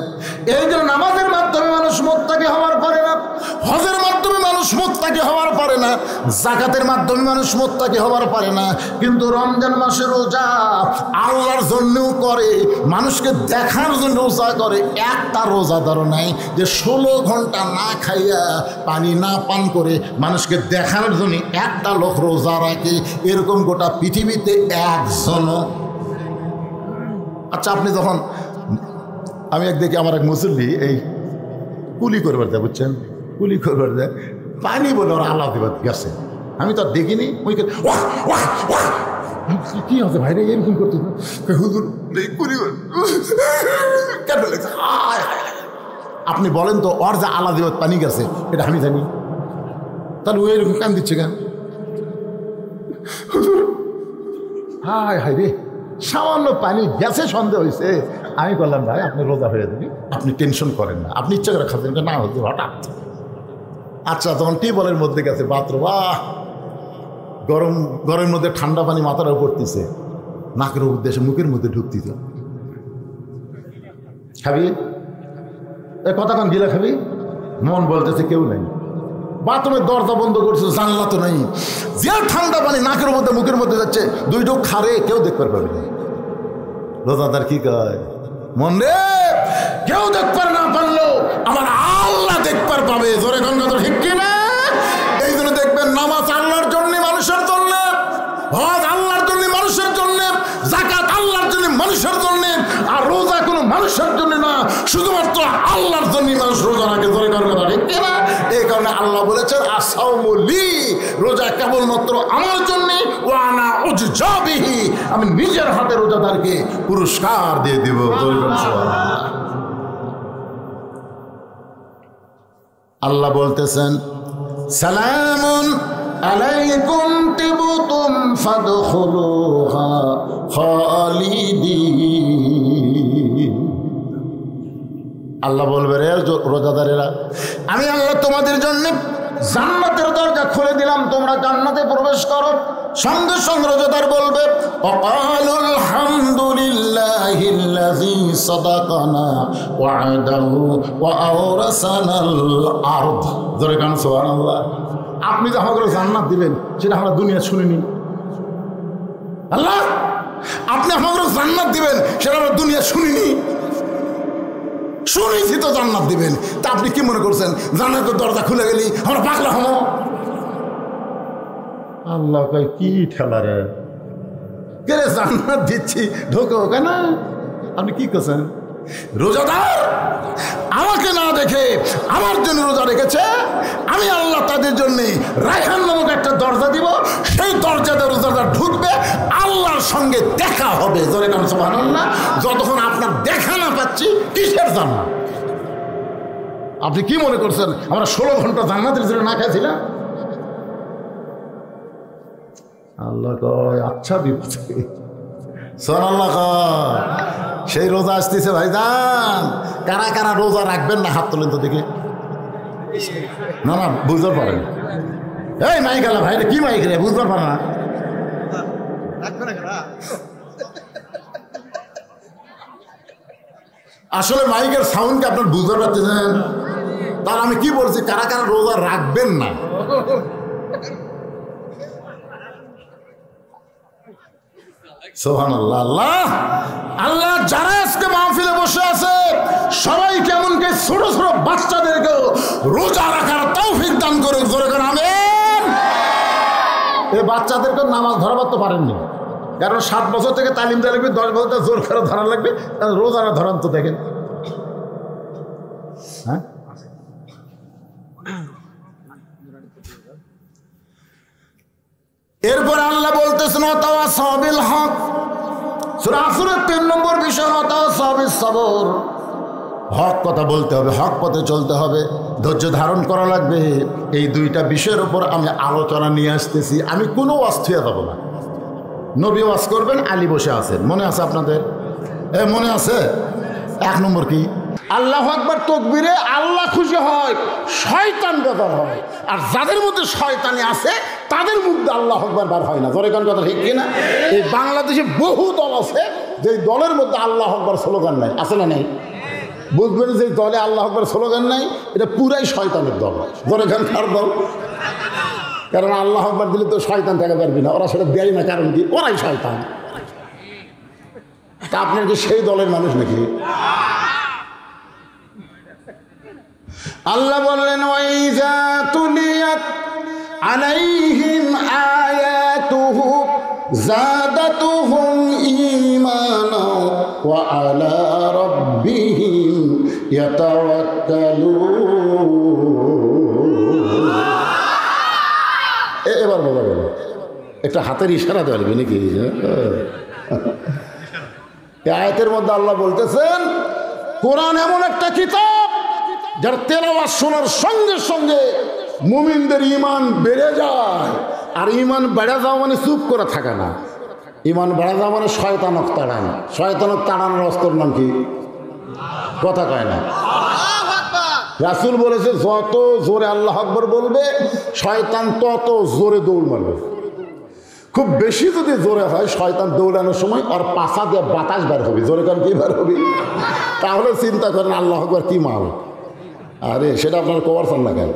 এই জন্য নামাজের মাধ্যমে মানুষ মুত্তাকি হওয়ার পারে না, হজের মাধ্যমে মানুষ মুত্তাকি হওয়ার পারে না, যাকাতের মাধ্যমে মানুষ মুত্তাকি হওয়ার পারে না। কিন্তু রমজান মাসে রোজা আল্লাহর জন্যও করে, মানুষকে দেখার জন্য রোজা করে। একটা রোজাদারও নাই যে 16 ঘন্টা না খাইয়া পানি না পান করে মানুষকে দেখানোর জন্য একটা লোক রোজা রাখে, এরকম গোটা পৃথিবীতে একজনও। আচ্ছা আপনি যখন, আমি একদিকে আমার এক মুসল্লি এই কুলি করবার যায়, বুঝছেন, কুলি করবার যায়, পানি বলে ওরা আল্লাহ দিবার গেছে, আমি তো আর দেখিনি। ওই কি আছে ভাইরে এরকম করতে, হুজুর কেন লাগছে? আপনি বলেন তো, ওর যে আল্লাহ দিবার পানি গেছে এটা আমি জানি, তাহলে ওই এরকম কান দিচ্ছে কেন? হায় হায় রে, সামান্য পানি গেছে সন্দেহ হয়েছে। আমি বললাম ভাই আপনি রোজা হয়ে যাবি, আপনি টেনশন করেন না, আপনি ইচ্ছা করে খাচ্ছেন না হচ্ছে হঠাৎ। আচ্ছা তখন টিউবওয়েলের মধ্যে গেছে বাথরুম, গরমের মধ্যে ঠান্ডা পানি মাথার উপর পড়তেছে, নাকের উদ্দেশ্যে মুখের মধ্যে ঢুকতেছে। খাবি এ কতক্ষণ গিলা খাবি? মন বলতেছে কেউ নেই। বাথরুমের দরজা বন্ধ করছে, জানলা তো নেই, যে ঠান্ডা পানি নাকের মধ্যে মুখের মধ্যে যাচ্ছে, দুই ঢোক খারে কেউ দেখতে পারবে না। রোজাদার কি কয়? মন রে, কেউ দেখতে না পারলেও আমার আল্লাহ দেখবার পাবে। জোরে কোন কথা ঠিক কিনা? এই জন্য দেখবেন নামাজ আল্লাহর জন্য, মানুষের জন্য, হজ আল্লাহর জন্য, মানুষের জন্য, যাকাত আল্লাহর জন্য, মানুষের জন্য, আর রোজা কোনো মানুষের জন্য না, শুধুমাত্র আল্লাহর জন্য মানুষ রোজা রাখে। জোরে কোন কথা ঠিক কিনা? এই কারণে আল্লাহ বলেছেন আসাউমু লি, রোজা কেবলমাত্র আমার জন্য, ওয়া আনা উজজা বিহি, আমি নিজের হাতে রোজাদারকে পুরস্কার দিয়ে দিব। আল্লাহ বলতেছেন সালামুন আলাইকুম তিবতুম ফাদখুলুহা খালিদিন। আল্লাহ বলবে, রে রোজাদারেরা, আমি আল্লাহ তোমাদের জন্য জান্নাতের দরজা খুলে দিলাম, তোমরা জান্নাতে প্রবেশ করো। সঙ্গে সঙ্গে রোজাদার বলবে ওয়াকালুল হামদুলিল্লাহিল্লাযী সাদাকানা ওয়া'দাহু ওয়া আওরাসানাল আরদ। জোরে কান সুবহানাল্লাহ। আপনি যে আমাকে জান্নাত দিবেন সেটা আমরা দুনিয়া শুনিনি। আল্লাহ, আপনি আমাকে জান্নাত দিবেন সেটা আমরা দুনিয়া শুনিনি। শুনেছি তো জান্নাত দিবেন, তা আপনি কি মনে করছেন জান্নাতের দরজা খুলে গেলি আমরা পাগলা হবো? আল্লাহ কয় কি ঠেলা রে, কে রে জান্নাত দিচ্ছি ঢোকো কেন? আপনি কি করছেন? রোজাদার আমাকে না দেখে আমার জন্য রোজা রেখেছে, আমি আল্লাহ তাদের জন্য রায়হান নামক একটা দরজা দিব, সেই দরজাতে রোজাদার ঢুকবে, আল্লাহর সঙ্গে দেখা হবে। জোরে নাম সুবহানাল্লাহ। যতক্ষণ আপনার দেখা না পাচ্ছি কিসের জান্নাত? আপনি কি মনে করছেন আমরা 16 ঘন্টা জান্নাতের জন্য না খাইছিলাম? আল্লাহ কয় আচ্ছা বিপদ। সুবহানাল্লাহ কয় সেই রোজা আসতেছে ভাইজান, কারা কারা রোজা রাখবেন না হাত তোলেন তো দেখি। না না বুঝতে পারেন, এই মাইক আলা ভাই, কি মাইক রে, বুঝতে পারে না। আসলে মাইকের সাউন্ডকে আপনার বুঝতে পারতেছেন? তার আমি কি বলছি, কারা কারা রোজা রাখবেন না। সুবহানাল্লাহ। আল্লাহ আল্লাহ যারা আজকে মাহফিলে বসে আছে সবাই কেমনকে ছোট ছোট বাচ্চাদেরকেও রোজা রাখার তৌফিক দান করে। জোরে করে আমিন। এই বাচ্চাদেরকে নামাজ ধরাবার তো পারেননি, কারণ 7 বছর থেকে তালিম দেওয়া লাগবে, 10 বছর জোর করে ধরা লাগবে। রোজারা ধরান তো দেখেন। হ্যাঁ, এরপর আল্লাহ বলতেছেন ওয়াতাওয়াসাউ বিল হক। সূরা আসরের 3 নম্বর বিষয় ওয়াতাওয়াসাউ বিস সবর। হক কথা বলতে হবে, হক পথে চলতে হবে, ধৈর্য ধারণ করা লাগবে। এই 2টা বিষয়ের উপর আমি আলোচনা নিয়ে আসতেছি। আমি কোনো ওয়াজ থুয়ে যাব না। নবী ওয়াজ করবেন, আলী বসে আছেন, মনে আছে আপনাদের? মনে আছে? 1 নম্বর কি? আল্লাহু আকবার তাকবীরে আল্লাহ খুশি হয়, শয়তান বেজার হয়। আর যাদের মধ্যে শয়তানি আছে তাদের মধ্যে আল্লাহু আকবার বার হয় না। জোরে কোন কথা ঠিক কিনা? এই বাংলাদেশে বহু দল আছে যে দলের মধ্যে আল্লাহু আকবার স্লোগান নাই, আছে না নেই? বুঝবেন যে দলে আল্লাহু আকবার স্লোগান নাই, এটা পুরাই শয়তানের দল। জোরে কোন কার দল? কারণ আল্লাহু আকবার দিলে তো শয়তান থেকে পারবি না, ওরা সেটা দেয় না। কারণ কি? ওরাই শয়তান। তা আপনার কি সেই দলের মানুষ নাকি? আল্লাহ বললেন ওয়াইজা তুলিয়াত আলাইহিম আয়াতুহু যাদাতুহুম ঈমানা ওয়া আলা রাব্বিহিম ইয়াতাওয়াক্কালুন। এবার বলা গেল একটা হাতের ইশারা দেওয়া যাবে নাকি? এই আয়াতের মধ্যে আল্লাহ বলতেছেন কোরআন এমন একটা কিতাব যার তেলাওয়াত শোনার সঙ্গে সঙ্গে মুমিনদের ঈমান বেড়ে যায়। আর ঈমান বেড়ে যাওয়া মানে চুপ করে থাকা না, ঈমান বেড়ে যাওয়া মানে শয়তানক তাড়ানো। শয়তানক তাড়ানোর অস্ত্রের নাম কি? কথা কয় না। রাসূল বলেছে যত জোরে আল্লাহু আকবার বলবে শয়তান তত জোরে দৌড় মারবে। খুব বেশি যদি জোরে হয় শয়তান দৌড়ানোর সময় ওর পাশা দিয়ে বাতাস বের হবে, জোরে কারণ কি বের হবে? তাহলে চিন্তা করেন আল্লাহ আকবার কি মাল। আরে সেটা আপনার কবার চান না কেন?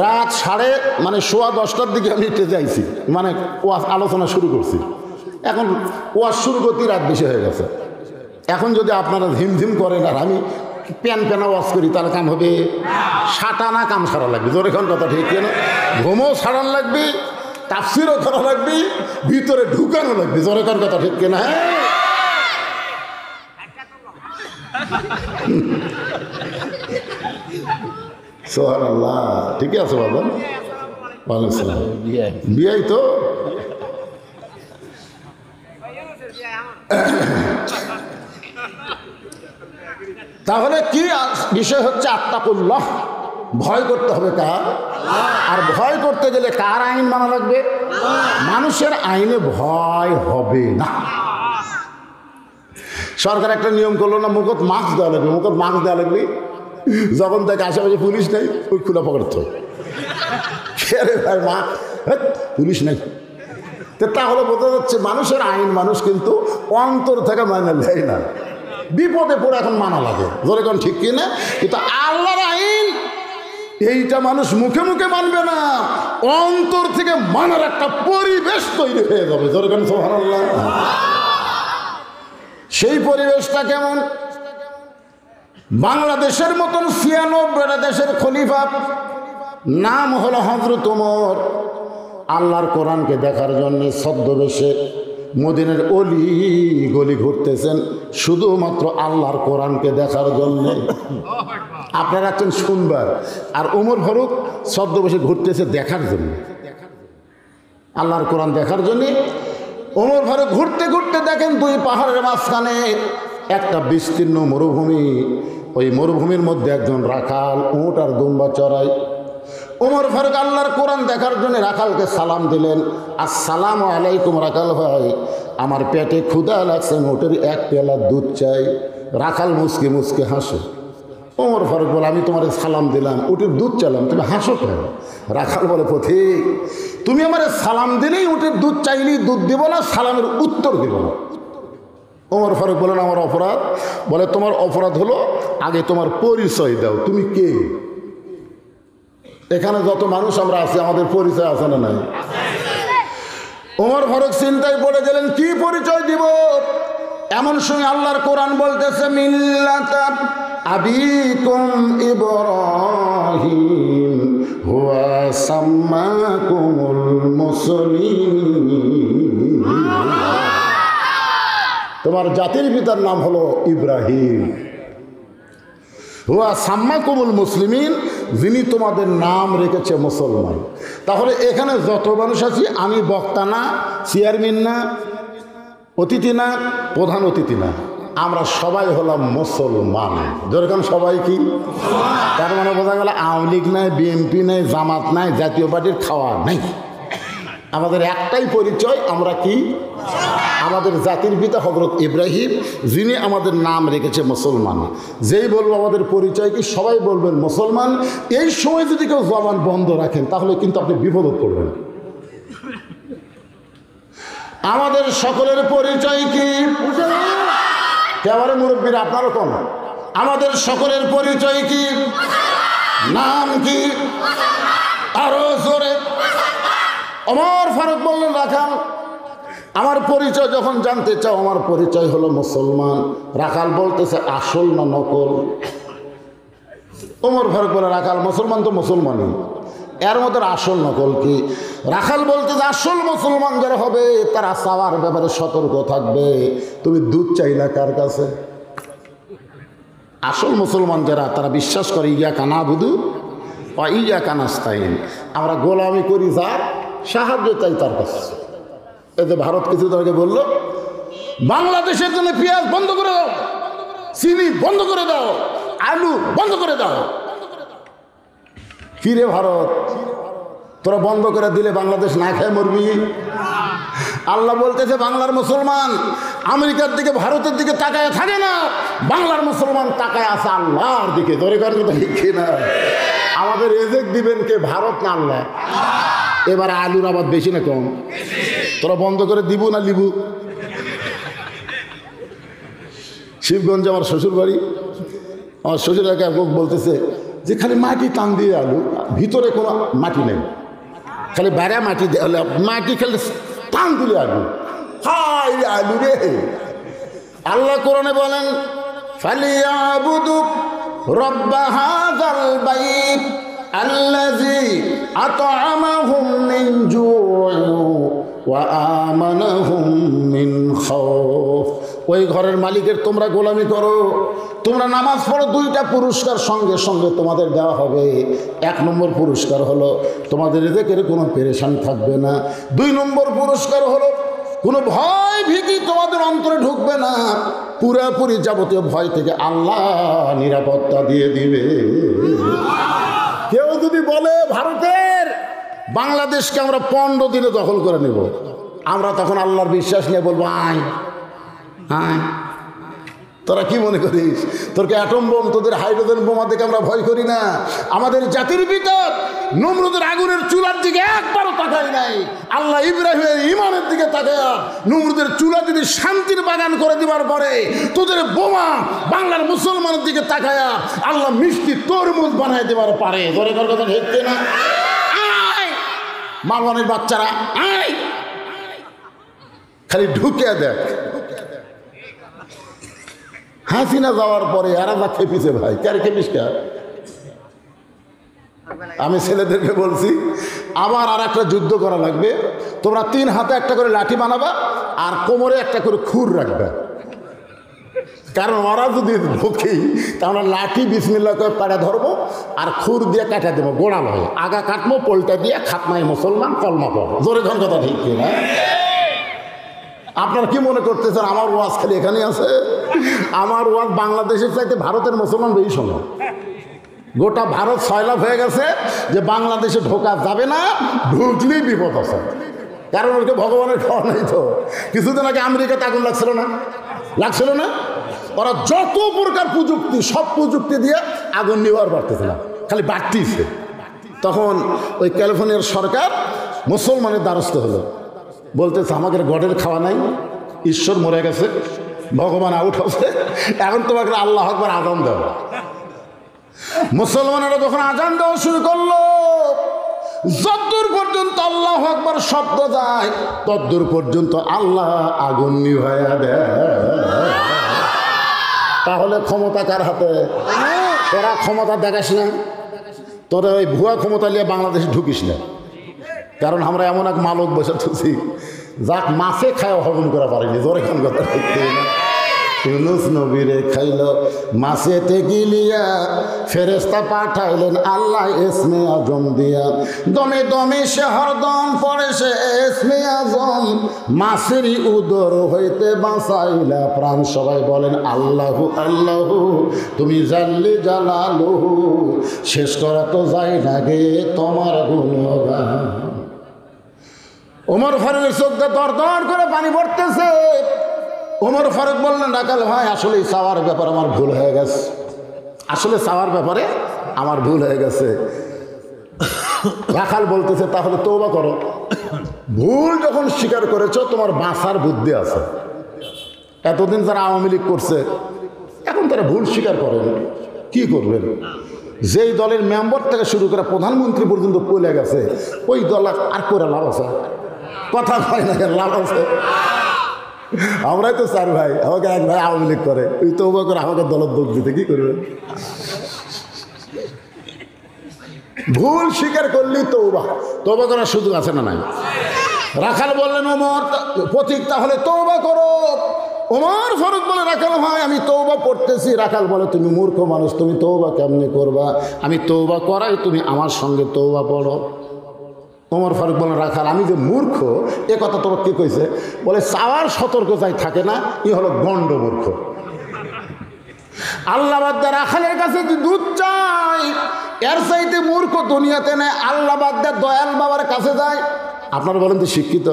রাত সোয়া 10টার দিকে আমি স্টেজে আইছি, মানে ওয়াজ আলোচনা শুরু করছি। এখন ওয়াজ শুরু করতেই রাত বেশি হয়ে গেছে। এখন যদি আপনারা ঝিমঝিম করেন আর আমি প্যানা ওয়াজ করি তাহলে কাম হবে? সাটানা কাম সারা লাগবে, জোরে এখন কথা ঠিক না? ঘুমও সারান লাগবে, তাফসিরও করা লাগবে, ভিতরে ঢুকানো লাগবে, জোরে এখন কথা ঠিক না? হ্যাঁ সুবহানাল্লাহ, ঠিকই আছে বাবা। ওয়ালাইকুম সালাম। বিয়াই তো তাহলে কি বিষয় হচ্ছে? আত্তাকুল্লাহ, ভয় করতে হবে কার? আর ভয় করতে গেলে কার আইন মানা লাগবে? মানুষের আইনে ভয় হবে না। সরকার একটা নিয়ম করলো না, মুখত মাস্ক দেওয়া লাগবে, মুখত মাস্ক দেওয়া লাগবে। যখন তাকে আশেপাশে পুলিশ নেই ওই খোলা পকড়ত ভাই মা পুলিশ নেই। তাহলে বোঝা যাচ্ছে মানুষের আইন মানুষ কিন্তু অন্তর থেকে মানে নেয় না, বিপদে পড়ে এখন মানা লাগে, ধরে কোন ঠিক কিনা? কিন্তু আল্লাহর আইন এইটা মানুষ মুখে মুখে মানবে না, অন্তর থেকে মানার একটা পরিবেশ তৈরি হয়ে যাবে, ধরে কোন সুবহানাল্লাহ। সেই পরিবেশটা কেমন? বাংলাদেশের মতন ৯৬টা দেশের খলিফা, নাম হলো হযরত ওমর, আল্লাহর কোরআনকে দেখার জন্য ছদ্মবেশে মদিনার অলি গলি ঘুরতেছেন শুধুমাত্র আল্লাহর কোরআনকে দেখার জন্য। আপনারা আছেন শুনবার, আর ওমর ফারুক ছদ্মবেশে ঘুরতেছে দেখার জন্য, আল্লাহর কোরআন দেখার জন্য। ওমর ফারুক ঘুরতে ঘুরতে দেখেন দুই পাহাড়ের মাঝখানে একটা বিস্তীর্ণ মরুভূমি, ওই মরুভূমির মধ্যে একজন রাখাল উট আর দুম্বা চড়ায়। ওমর ফারুক আল্লাহর কোরআন দেখার জন্য রাখালকে সালাম দিলেন, আসসালামু আলাইকুম রাখাল ভাই, আমার পেটে ক্ষুধা লাগছে, উটের এক পেলা দুধ চাই। রাখাল মুসকে মুসকে হাসে। ওমর ফারুক বলে, আমি তোমার সালাম দিলাম, উটের দুধ চাইলাম, তুমি হাসো কেন? রাখাল বলে, পথিক তুমি আমার সালাম দিলেই উটের দুধ চাইলেই দুধ দিব না, সালামের উত্তর দিব না। ওমর ফারুক বলেন, আমার অপরাধ? বলে, তোমার অপরাধ হলো আগে তোমার পরিচয় দাও, তুমি কে? এখানে যত মানুষ আমরা আছি আমাদের পরিচয় আছে না নাই? ওমর ফারুক চিন্তায় পড়ে গেলেন, কি পরিচয় দিব? এমন সময় আল্লাহর কোরআন বলতেছে, মিল্লাতা আবিকুম ইব্রাহিম হুয়া সাম্মাকুমুল মুসলিমিন, তোমার জাতির পিতার নাম হলো ইব্রাহিম, হুয়া সাম্মাকুমুল মুসলিমিন, যিনি তোমাদের নাম রেখেছে মুসলমান। তাহলে এখানে যত মানুষ আছি, আমি বক্তা না, চেয়ারম্যান না, অতিথি না, প্রধান অতিথি না, আমরা সবাই হলাম মুসলমান। যেরকম সবাই কি, তার মানে বোঝা গেল আওয়ামী লীগ নাই, বিএনপি নাই, জামাত নাই, জাতীয় পার্টির খাওয়া নাই, আমাদের একটাই পরিচয়, আমরা কি? আমাদের জাতির পিতা হযরত ইব্রাহিম, যিনি আমাদের নাম রেখেছে মুসলমান। যেই বলবো আমাদের পরিচয় কি, সবাই বলবেন মুসলমান। এই সময় যদি কেউ জবান বন্ধ রাখেন তাহলে কিন্তু আপনি বিপদে পড়বেন। আমাদের সকলের পরিচয় কি? কেবারে মুরব্বীরা আপনারও কম, আমাদের সকলের পরিচয় কি? নাম কি? আরো জোরে। ওমর ফারুক বললেন, রাখাল আমার পরিচয় যখন জানতে চাও, আমার পরিচয় হলো মুসলমান। রাখাল বলতেছে, আসল না নকল? ওমর ফারুক বলে, রাখাল মুসলমান তো মুসলমানই, এর মধ্যে আসল নকল কি? রাখাল বলতেছে, আসল মুসলমান যারা হবে তারা চাওয়ার ব্যাপারে সতর্ক থাকবে। তুমি দুধ চাইলা কার কাছে? আসল মুসলমান যারা, তারা বিশ্বাস করে ইয়াকা নাবুদু ওয়া ইয়াকা নাস্তাইন, আমরা গোলামি করি যার, সাহায্য চাই তার কাছে। এই যে ভারত কিছুদিন আগে বলল, বাংলাদেশের জন্য পেঁয়াজ বন্ধ করে দাও, চিনি বন্ধ করে দাও, আলু বন্ধ করে দাও। কি রে ভারত, তোরা বন্ধ করে দিলে বাংলাদেশ না খেয়ে মরবি? আল্লাহ বলতেছে, বাংলার মুসলমান আমেরিকার দিকে, ভারতের দিকে তাকায় থাকে না, বাংলার মুসলমান তাকায় আছে আল্লাহর দিকে। ধরে কার কথা ঠিক না? আমাদের রেজেক দিবেন কে, ভারত না আল্লাহ? এবার আলুর আবাদ বেশি না কম? তোরা বন্ধ করে দিব না লিবু? শিবগঞ্জে আমার শ্বশুর বাড়ি, আমার শ্বশুর এলাকায় লোক বলতেছে যে খালি মাটি টান দিয়ে আলু, ভিতরে কোনো মাটি নেই, খালি বাইরে মাটি মাটি খালি টান দিলে আলু। হাই আলু রে! আল্লাহ কোরআনে বলেন ফালিয়াবুদু রব্ব হাযাল বাইত আল্লাযী আত'আমাহুম মিন জু'ইন ওয়া আমানাহুম মিন খাউফ। ওই ঘরের মালিকের তোমরা গোলামি করো, তোমরা নামাজ পড়ো, দুইটা পুরস্কার সঙ্গে সঙ্গে তোমাদের দেওয়া হবে। 1 নম্বর পুরস্কার হলো তোমাদের রিজিকের কোনো পেরেশানি থাকবে না। 2 নম্বর পুরস্কার হলো কোনো ভয় ভীতি তোমাদের অন্তরে ঢুকবে না, পুরাপুরি যাবতীয় ভয় থেকে আল্লাহ নিরাপত্তা দিয়ে দিবে। কেউ যদি বলে ভারতের বাংলাদেশকে আমরা 15 দিনে দখল করে নেব, আমরা তখন আল্লাহর বিশ্বাস নিয়ে বলবো আয় আয়। তোরা কি মনে করিস তোর কি অ্যাটম বোম, তোদের হাইড্রোজেন বোমা দেখে আমরা ভয় করি না? আমাদের জাতির ভিতর নমরুদের আগুনের চুলার দিকে একবারও তাকাই নাই। আল্লাহ ইব্রাহিমের ইমানের দিকে তাকায় নমরুদের চুলা যদি শান্তির বাগান করে দিবার পরে তোদের বোমা বাংলার মুসলমানের দিকে তাকায়া আল্লাহ মিষ্টি তরমুজ বানায় দেবার পারে। ধরে তোর কথা দেখতে না? মালওয়ানের বাচ্চারা আয়, খালি ঢুকে দেখ। হাসিনা যাওয়ার পরে এরা যা খেপিছে ভাই, কার খেপিস কা? আমি ছেলেদেরকে বলছি আবার আর একটা যুদ্ধ করা লাগবে, তোমরা 3 হাতে একটা করে লাঠি বানাবা আর কোমরে একটা করে খুর রাখবে, কারণ ওরা যদি ঢোকেই তা আমরা লাঠি বিসমিল্লাহ করে পাড়া ধরবো আর খুর দিয়ে কাটা দেবো, গোড়া লয় আগা কাটবো, পোলটা দিয়ে খাতনায় মুসলমান কলমা পাবো। জোরে ধন কথা ঠিক কিনা? আপনারা কি মনে করতেছেন আমার ওয়াজ খালি এখানে আছে? আমার ওয়াজ বাংলাদেশের চাইতে ভারতের মুসলমান বেশি শোনো। গোটা ভারত সয়লাভ হয়ে গেছে যে বাংলাদেশে ঢোকা যাবে না, ঢুকলেই বিপদ আছে। কারণ ওকে ভগবানের খাওয়া নাই তো। কিছুদিন আগে আমেরিকাতে আগুন লাগছিল না? লাগছিল না? ওরা যত প্রকার প্রযুক্তি, সব প্রযুক্তি দিয়ে আগুন নিবার পারতেছে না, খালি বাড়তিছে। তখন ওই ক্যালিফোর্নিয়ার সরকার মুসলমানের দ্বারস্থ হলো, বলতেছে আমাদের গডের খাওয়া নাই, ঈশ্বর মরে গেছে, ভগবান আউট হচ্ছে, এখন তোমাকে আল্লাহ আকবার আজান দেব। মুসলমানেরা যখন আজান দেওয়া শুরু করলো, যতদূর পর্যন্ত আল্লাহ আকবার শব্দ যায় ততদূর পর্যন্ত আল্লাহ আগুন নিভাইয়া দেয়। তাহলে ক্ষমতা কার হাতে? তোরা ক্ষমতা দেখাস না, তোরা ওই ভুয়া ক্ষমতা নিয়ে বাংলাদেশে ঢুকিস না। কারণ আমরা এমন এক মালক বসে থাকছি যাক মাছে খায় হজম করা পারিনি। জোরে খান কথা দেখতে ইউনুস নবীরে খাইল মাছেতে গিলিয়া, ফেরেশতা পাঠাইলেন আল্লাহ ইসমে আজম দিয়া, দমে দমে সে হরদম পড়ে সে ইসমে আজম, মাছেরই উদর হইতে বাঁচাইলা প্রাণ। সবাই বলেন আল্লাহু আল্লাহু, তুমি জানলে জালালুহু, শেষ করা তো যায় না গে তোমার গুণগান। ওমর ফারুকের চোখে দর দর করে পানি পড়তেছে। ওমর ফারুক বললেন রাখাল ভাই আসলে চাওয়ার ব্যাপারে আমার ভুল হয়ে গেছে, আসলে চাওয়ার ব্যাপারে আমার ভুল হয়ে গেছে। রাখাল বলতেছে তাহলে তওবা করো, ভুল যখন স্বীকার করেছো তোমার বাঁচার বুদ্ধি আছে। এতদিন যারা আওয়ামী লীগ করছে এখন তারা ভুল স্বীকার করেন, কি করবেন? যেই দলের মেম্বার থেকে শুরু করে প্রধানমন্ত্রী পর্যন্ত পলে গেছে, ওই দল আর করে লাভ আছে? কথা হয় না, লাভ আছে? আমরাই তো চার ভাই, আমাকে এক ভাই আওয়ামী লীগ করে, ওই তওবা করে আমাকে দলের দোষ দিতে কি করবেন? ভুল স্বীকার করলেই তওবা করার সুযোগ আছে না নাই? রাখাল বললেন ওমর পথিক তাহলে তওবা করো। ওমর ফারুক বলে রাখাল ভাই আমি তওবা করতেছি। রাখাল বলে তুমি মূর্খ মানুষ, তুমি তওবা কেমনে করবা? আমি তওবা করাই, তুমি আমার সঙ্গে তওবা পড়ো। ওমর ফারুক বলে রাখাল আমি যে মূর্খ এ কথা তোমার কে কইছে? বলে চাওয়ার সতর্কতায় থাকে না, ই হলো গণ্ড মূর্খ। আল্লাহ বাদ দিয়ে রাখালের কাছে যে দুধ চাই, এর চাইতে মূর্খ দুনিয়াতে নেই। আল্লাহ বাদ দিয়ে দয়াল বাবার কাছে যায়। আপনারা বলেন তো শিক্ষিত?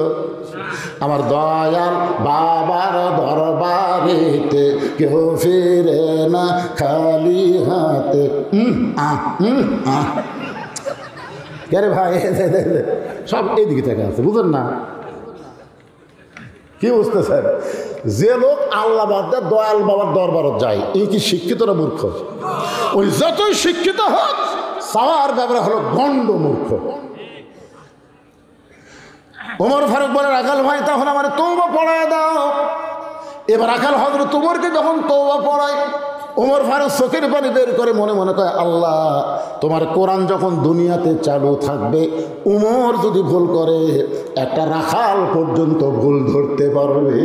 আমার দয়াল বাবার দরবারেতে কেউ ফিরে না খালি হাতে। কে রে ভাই সব এইদিকে থেকে আছে, বুঝেন না? কি বুঝতেছেন? যে লোক আল্লাহ বাদ দেয় দয়াল বাবার দরবারত যায়, এই কি শিক্ষিত না মূর্খ? ওই যতই শিক্ষিত হোক চাওয়ার ব্যাপারে হলো গণ্ড মূর্খ। ওমর ফারুক বলে, রাখাল ভাই তখন আমার তওবা পড়ায় দাও। এবার রাখাল হযরত ওমরকে যখন তওবা পড়ায়, ওমর ফারুক চোখের পানি বের করে মনে মনে কয়, আল্লাহ তোমার কোরআন যখন দুনিয়াতে চালু থাকবে, উমর যদি ভুল করে একটা রাখাল পর্যন্ত ভুল ধরতে পারবে।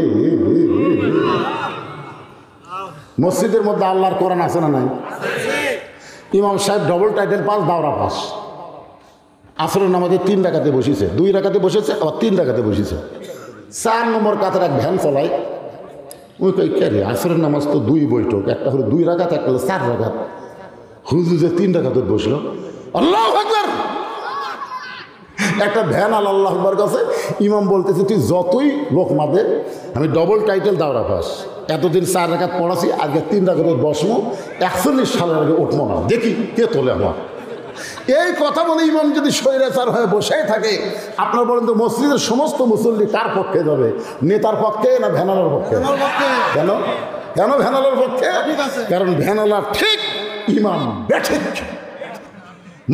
মসজিদের মধ্যে আল্লাহর কোরআন আছে না নাই? ইমাম সাহেব ডবল টাইটেল পাস, দাওরা পাস। আসরের নামাজে 3 রাকাতে বসেছে, 2 রাকাতে বসেছে, আবার 3 রাকাতে বসেছে। 4 নম্বর কাতার এক ভ্যান চলায়। ওই কই কে রে, আসরের নামাজ তো 2 বৈঠক, একটা হলো 2 রাকাত, একটা হলো 4 রাকাত। হুজুর যে 3 রাকাতে বসলো, আল্লাহু আকবার। একটা ভ্যান আল্লাহু আকবার কাছে ইমাম বলতেছে, তুই যতই লোক মাদে, আমি ডবল টাইটেল দাওরা পাস, এতদিন 4 রাকাত পড়াছি, আজকে 3 রাকাতে বসবো, 41 সালের আগে উঠবো না, দেখি কে তোলে আমার। এই কথা বলে ইমাম যদি স্বৈরাচার হয়ে বসে থাকে, আপনার বলেন তো মসজিদের সমস্ত মুসল্লি কার পক্ষে যাবে? নেতার পক্ষে না ভ্যানালার পক্ষে? কেন কেন ভ্যানালার পক্ষে? কারণ ভ্যানালা ঠিক, ইমাম বেঠিক।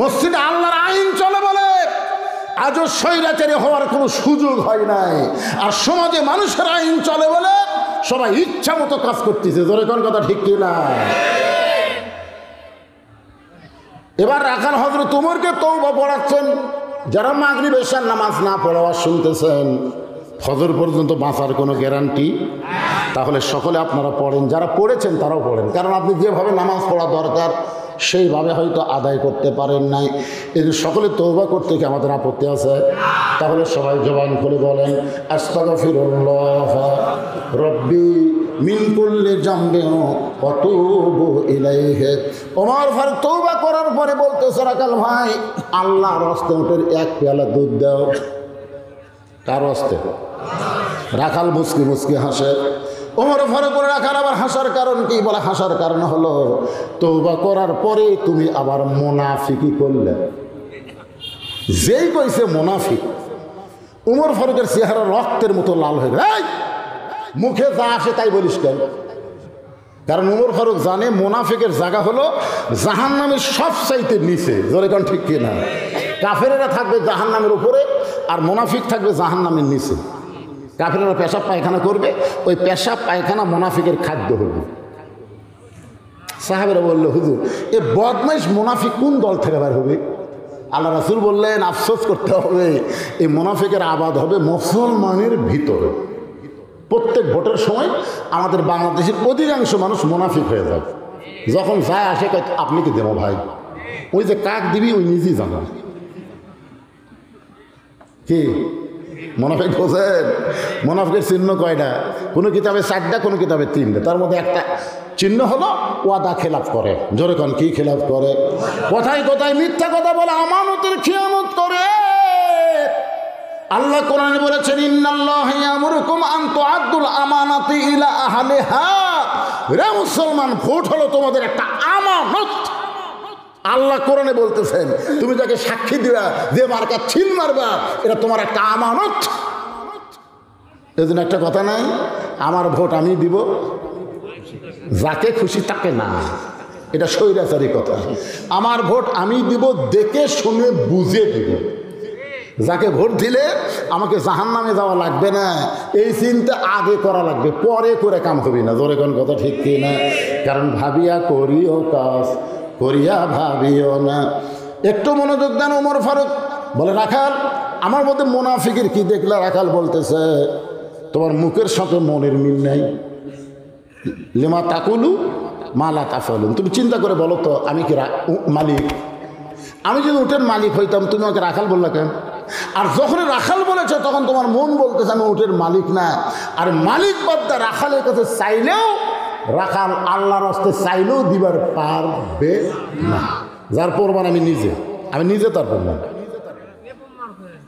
মসজিদে আল্লাহর আইন চলে বলে আজও স্বৈরাচারী হওয়ার কোনো সুযোগ হয় নাই। আর সমাজে মানুষের আইন চলে বলে সবাই ইচ্ছা মতো কাজ করতেছে। জোরে কোন কথা ঠিক কিনা? এবার রাখাল হযরত ওমরকে তওবা পড়াচ্ছেন। যারা মাগরিব এশার নামাজ না পড়াবার শুনতেছেন, ফজর পর্যন্ত বাঁচার কোনো গ্যারান্টি? তাহলে সকলে আপনারা পড়েন, যারা পড়েছেন তারাও পড়েন, কারণ আপনি যেভাবে নামাজ পড়া দরকার সেইভাবে হয়তো আদায় করতে পারেন নাই। এই যে সকলে তওবা করতে কি আমাদের আপত্তি আছে? তাহলে সবাই জবান খুলে বলেন, আস্তাগফিরুল্লাহ রব্বি মিন কুল্লি জামবিন ওয়া তুবু ইলাইহি। ওমর ফারুক তওবা করার পরে বলতেছে, রাখাল ভাই আল্লাহর হস্তে ওটের 1 পেয়ালা দুধ দাও। কার হস্তে? রাখাল মুচকি মুচকি হাসে। ওমর ফারুক বলে, রাখাল আবার হাসার কারণ কি? বলে, হাসার কারণ হলো তওবা করার পরে তুমি আবার মুনাফিকি করলে। যেই কইছে মুনাফিক, ওমর ফারুকের চেহারা রক্তের মতো লাল হয়ে গেল। মুখে যা আসে তাই বলিস কেন? কারণ ওমর ফারুক জানে মুনাফিকের জায়গা হলো জাহান্নামের সবচাইতে নিচে। জোরে কোন ঠিক কিনা? কাফেরেরা থাকবে জাহান্নামের উপরে, আর মুনাফিক থাকবে জাহান্নামের নিচে। কাফেরেরা পেশাব পায়খানা করবে, ওই পেশাব পায়খানা মুনাফিকের খাদ্য হবে। সাহাবেরা বলল, হুজুর এ বদমাইশ মুনাফিক কোন দল থেকে বের হবে? আল্লাহ রাসূল বললেন, আফসোস করতে হবে, এই মুনাফিকের আবাদ হবে মুসলমানের ভিতরে। প্রত্যেক ভোটের সময় আমাদের বাংলাদেশের অধিকাংশ মানুষ মুনাফিক হয়ে যায়। যখন যায় আসে কয়, আপনি কি দেবো ভাই? ওই যে কাক দিবি ওই নিজেই জানা। কি মুনাফিক বোঝেন? মুনাফিকের চিহ্ন কয়টা? কোনো কিতাবে 4টা, কোনো কিতাবে 3টা। তার মধ্যে একটা চিহ্ন হলো ওয়াদা খেলাফ করে। জোরে কোন কি খেলাফ করে? কথায় কথায় মিথ্যা কথা বলে, আমানতের খিয়ানত করে। আল্লাহ কোরআনে বলেছেন, ইন্নাল্লাহা ইয়ামুরুকুম আন তুআদ্দুল আমানাতি ইলা আহলিহা। রে মুসলমান, ভোট হলো তোমাদের একটা আমানত। আল্লাহ কোরআনে বলতেছেন, তুমি যাকে সাক্ষী দিবা, যে মার্কা ছিল মারবা, এটা তোমার একটা আমানত। এজন্য একটা কথা নাই, আমার ভোট আমি দিব, যাকে খুশি তাকে না। এটা স্বৈরাচারী কথা। আমার ভোট আমি দিব, দেখে শুনে বুঝে দিব। যাকে ভোট দিলে আমাকে জাহান্নামে যাওয়া লাগবে না, এই চিন্তা আগে করা লাগবে, পরে করে কাম হবে না। জোরে কোন কথা ঠিক কি না? কারণ ভাবিয়া করিও কাজ, করিয়া ভাবিও না। একটু মনোযোগ দেন। ওমর ফারুক বলে, রাখাল আমার মধ্যে মুনাফিকের কি দেখলে? রাখাল বলতেছে, তোমার মুখের সাথে মনের মিল নাই। লিমা তাকুলু মালা তাফালুন। তুমি চিন্তা করে বলো তো, আমি কি মালিক? আমি যদি উটের মালিক হইতাম, তুমি আমাকে রাখাল বললা কেন? আর যখন রাখাল বলেছে তখন তোমার মন বলতেছে আমি উটের মালিক না। আর মালিক বাদ্দা রাখালের কাছে চাইলেও, রাখাল আল্লাহর হস্তে চাইলেও দিবার পারবে না। যার প্রমাণ আমি নিজে তার প্রমাণ।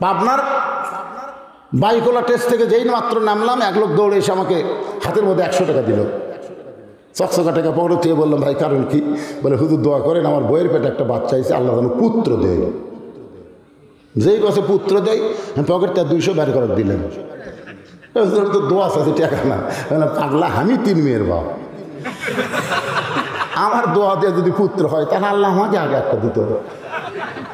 পাবনার বাইকোলা টেস্ট থেকে যেই মাত্র নামলাম, এক লোক দৌড়ে এসে আমাকে হাতের মধ্যে 100 টাকা দিল। চকচকা টাকা পকেটে থেকে বললাম, ভাই কারণ কি? বলে, হুজুর দোয়া করেন, আমার বইয়ের পেটে একটা বাচ্চা হয়েছে, আল্লাহ যেন পুত্র দেয়। যেই কাছে পুত্র দেয় পকেট তার 200 বের করে দিলেন। তো দোয়া আছে টাকা না, পাগলা আমি 3 মেয়ের বাপ, আমার দোয়া দিয়ে যদি পুত্র হয় তাহলে আল্লাহ আমাকে আগে একটা দিতে হবে।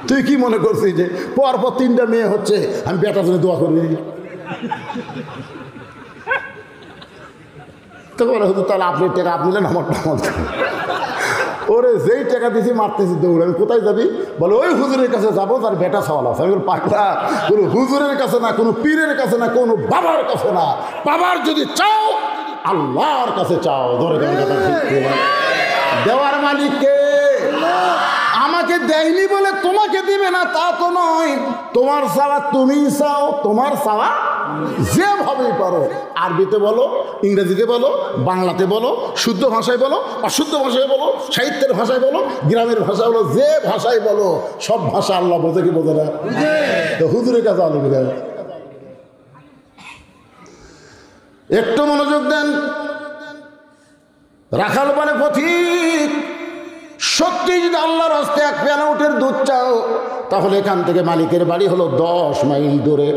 তুই কি মনে করছিস যে পরপর 3টা মেয়ে হচ্ছে আমি বেটার জন্য দোয়া করবি? তো বলে হতো তাহলে আপনি টাকা আপনি নেন, আমার ওরে যেই টাকা দিয়েছি মারতেছি দৌড়। আমি কোথায় যাবি? বলে ওই হুজুরের কাছে যাবো, তার বেটা সওয়াল আছে। আমি পাগলা, কোনো হুজুরের কাছে না, কোনো পীরের কাছে না, কোনো বাবার কাছে না। বাবার যদি চাও আল্লাহর কাছে চাও। ধরে দেওয়ার মালিক কে? আমাকে দেয়নি বলে তোমাকে দিবে না তা তো নয়। তোমার চাওয়া তুমি চাও, তোমার চাওয়া যেভাবেই পারো, আরবিতে বলো, ইংরেজিতে বলো, বাংলাতে বলো, শুদ্ধ ভাষায় বলো, অশুদ্ধ ভাষায় বলো, সাহিত্যের ভাষায় বলো, গ্রামের ভাষায় বলো, যে ভাষায় বলো, সব ভাষা আল্লাহ বোঝে কি বোঝে না? তো হুজুরের কাছে আলো বোঝে। একটু মনোযোগ দেন। রাখাল মানে পথিক। সত্যি যদি আল্লাহর হস্তে 1 পেয়ালা উটের দুধ চাও, তাহলে এখান থেকে মালিকের বাড়ি হলো 10 মাইল দূরে।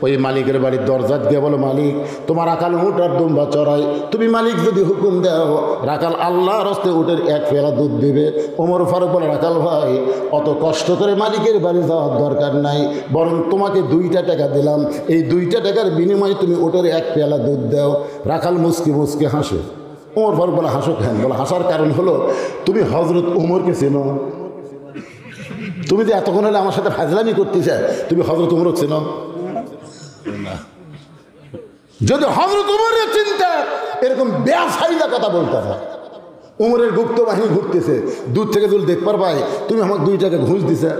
ওই মালিকের বাড়ির দরজাত গিয়ে বলো, মালিক তোমার রাখাল উট আর দুম্বা চড়াই। তুমি মালিক যদি হুকুম দাও, রাখাল আল্লাহর হস্তে উটের 1 পেয়ালা দুধ দিবে। ওমর ফারুক বলে, রাখাল ভাই অত কষ্ট করে মালিকের বাড়ি যাওয়ার দরকার নাই, বরং তোমাকে 2টা টাকা দিলাম, এই 2টা টাকার বিনিময়ে তুমি উটের 1 পেয়ালা দুধ দাও। রাখাল মুসকি মুসকি হাসে। ওমর ফারুক বলে, হাসো কেন? বলে, হাসার কারণ হলো তুমি হজরত উমরকে চেনো। তুমি যে এতক্ষণ হলে আমার সাথে ফাজলামি করতেছে, তুমি হজরত উমরকে চেনো না। যদি হজরত উমরের চিন্তা এরকম বেআইদা কথা বলতে হয়। উমরের গুপ্ত বাহিনী ঘুরতেছে, দূর থেকে যদি দেখ পারবাই তুমি আমাকে 2 টাকা ঘুষ দিছে,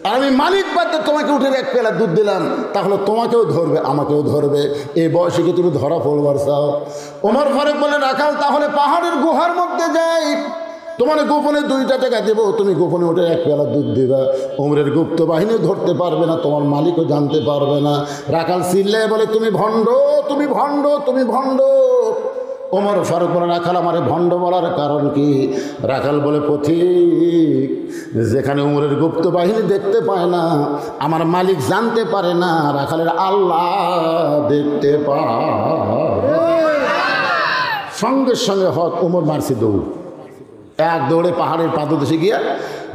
আর আমি মালিক বাদে তোমাকে উঠে 1 পেয়ালা দুধ দিলাম, তাহলে তোমাকেও ধরবে আমাকেও ধরবে। এই বয়সে কি তুমি ধরা পড়বার চাও? ওমর ফারুক বলে, রাখাল তাহলে পাহাড়ের গুহার মধ্যে যাই, তোমার গোপনে 2টা টাকা দেবো, তুমি গোপনে উঠে 1 পেয়ালা দুধ দিবা। ওমরের গুপ্ত বাহিনী ধরতে পারবে না, তোমার মালিকও জানতে পারবে না। রাখাল চিল্লায় বলে, তুমি ভণ্ড, তুমি ভণ্ড, তুমি ভণ্ড। ওমর ফারুক বলে, রাখাল আমারে ভণ্ড বলার কারণ কি? রাখাল বলে, পথিক যেখানে উমরের গুপ্ত বাহিনী দেখতে পায় না, আমার মালিক জানতে পারে না, রাখালের আল্লাহ দেখতে পায়। সঙ্গে সঙ্গে হক উমর মারছে দৌড়। 1 দৌড়ে পাহাড়ের পাদদেশে গিয়ে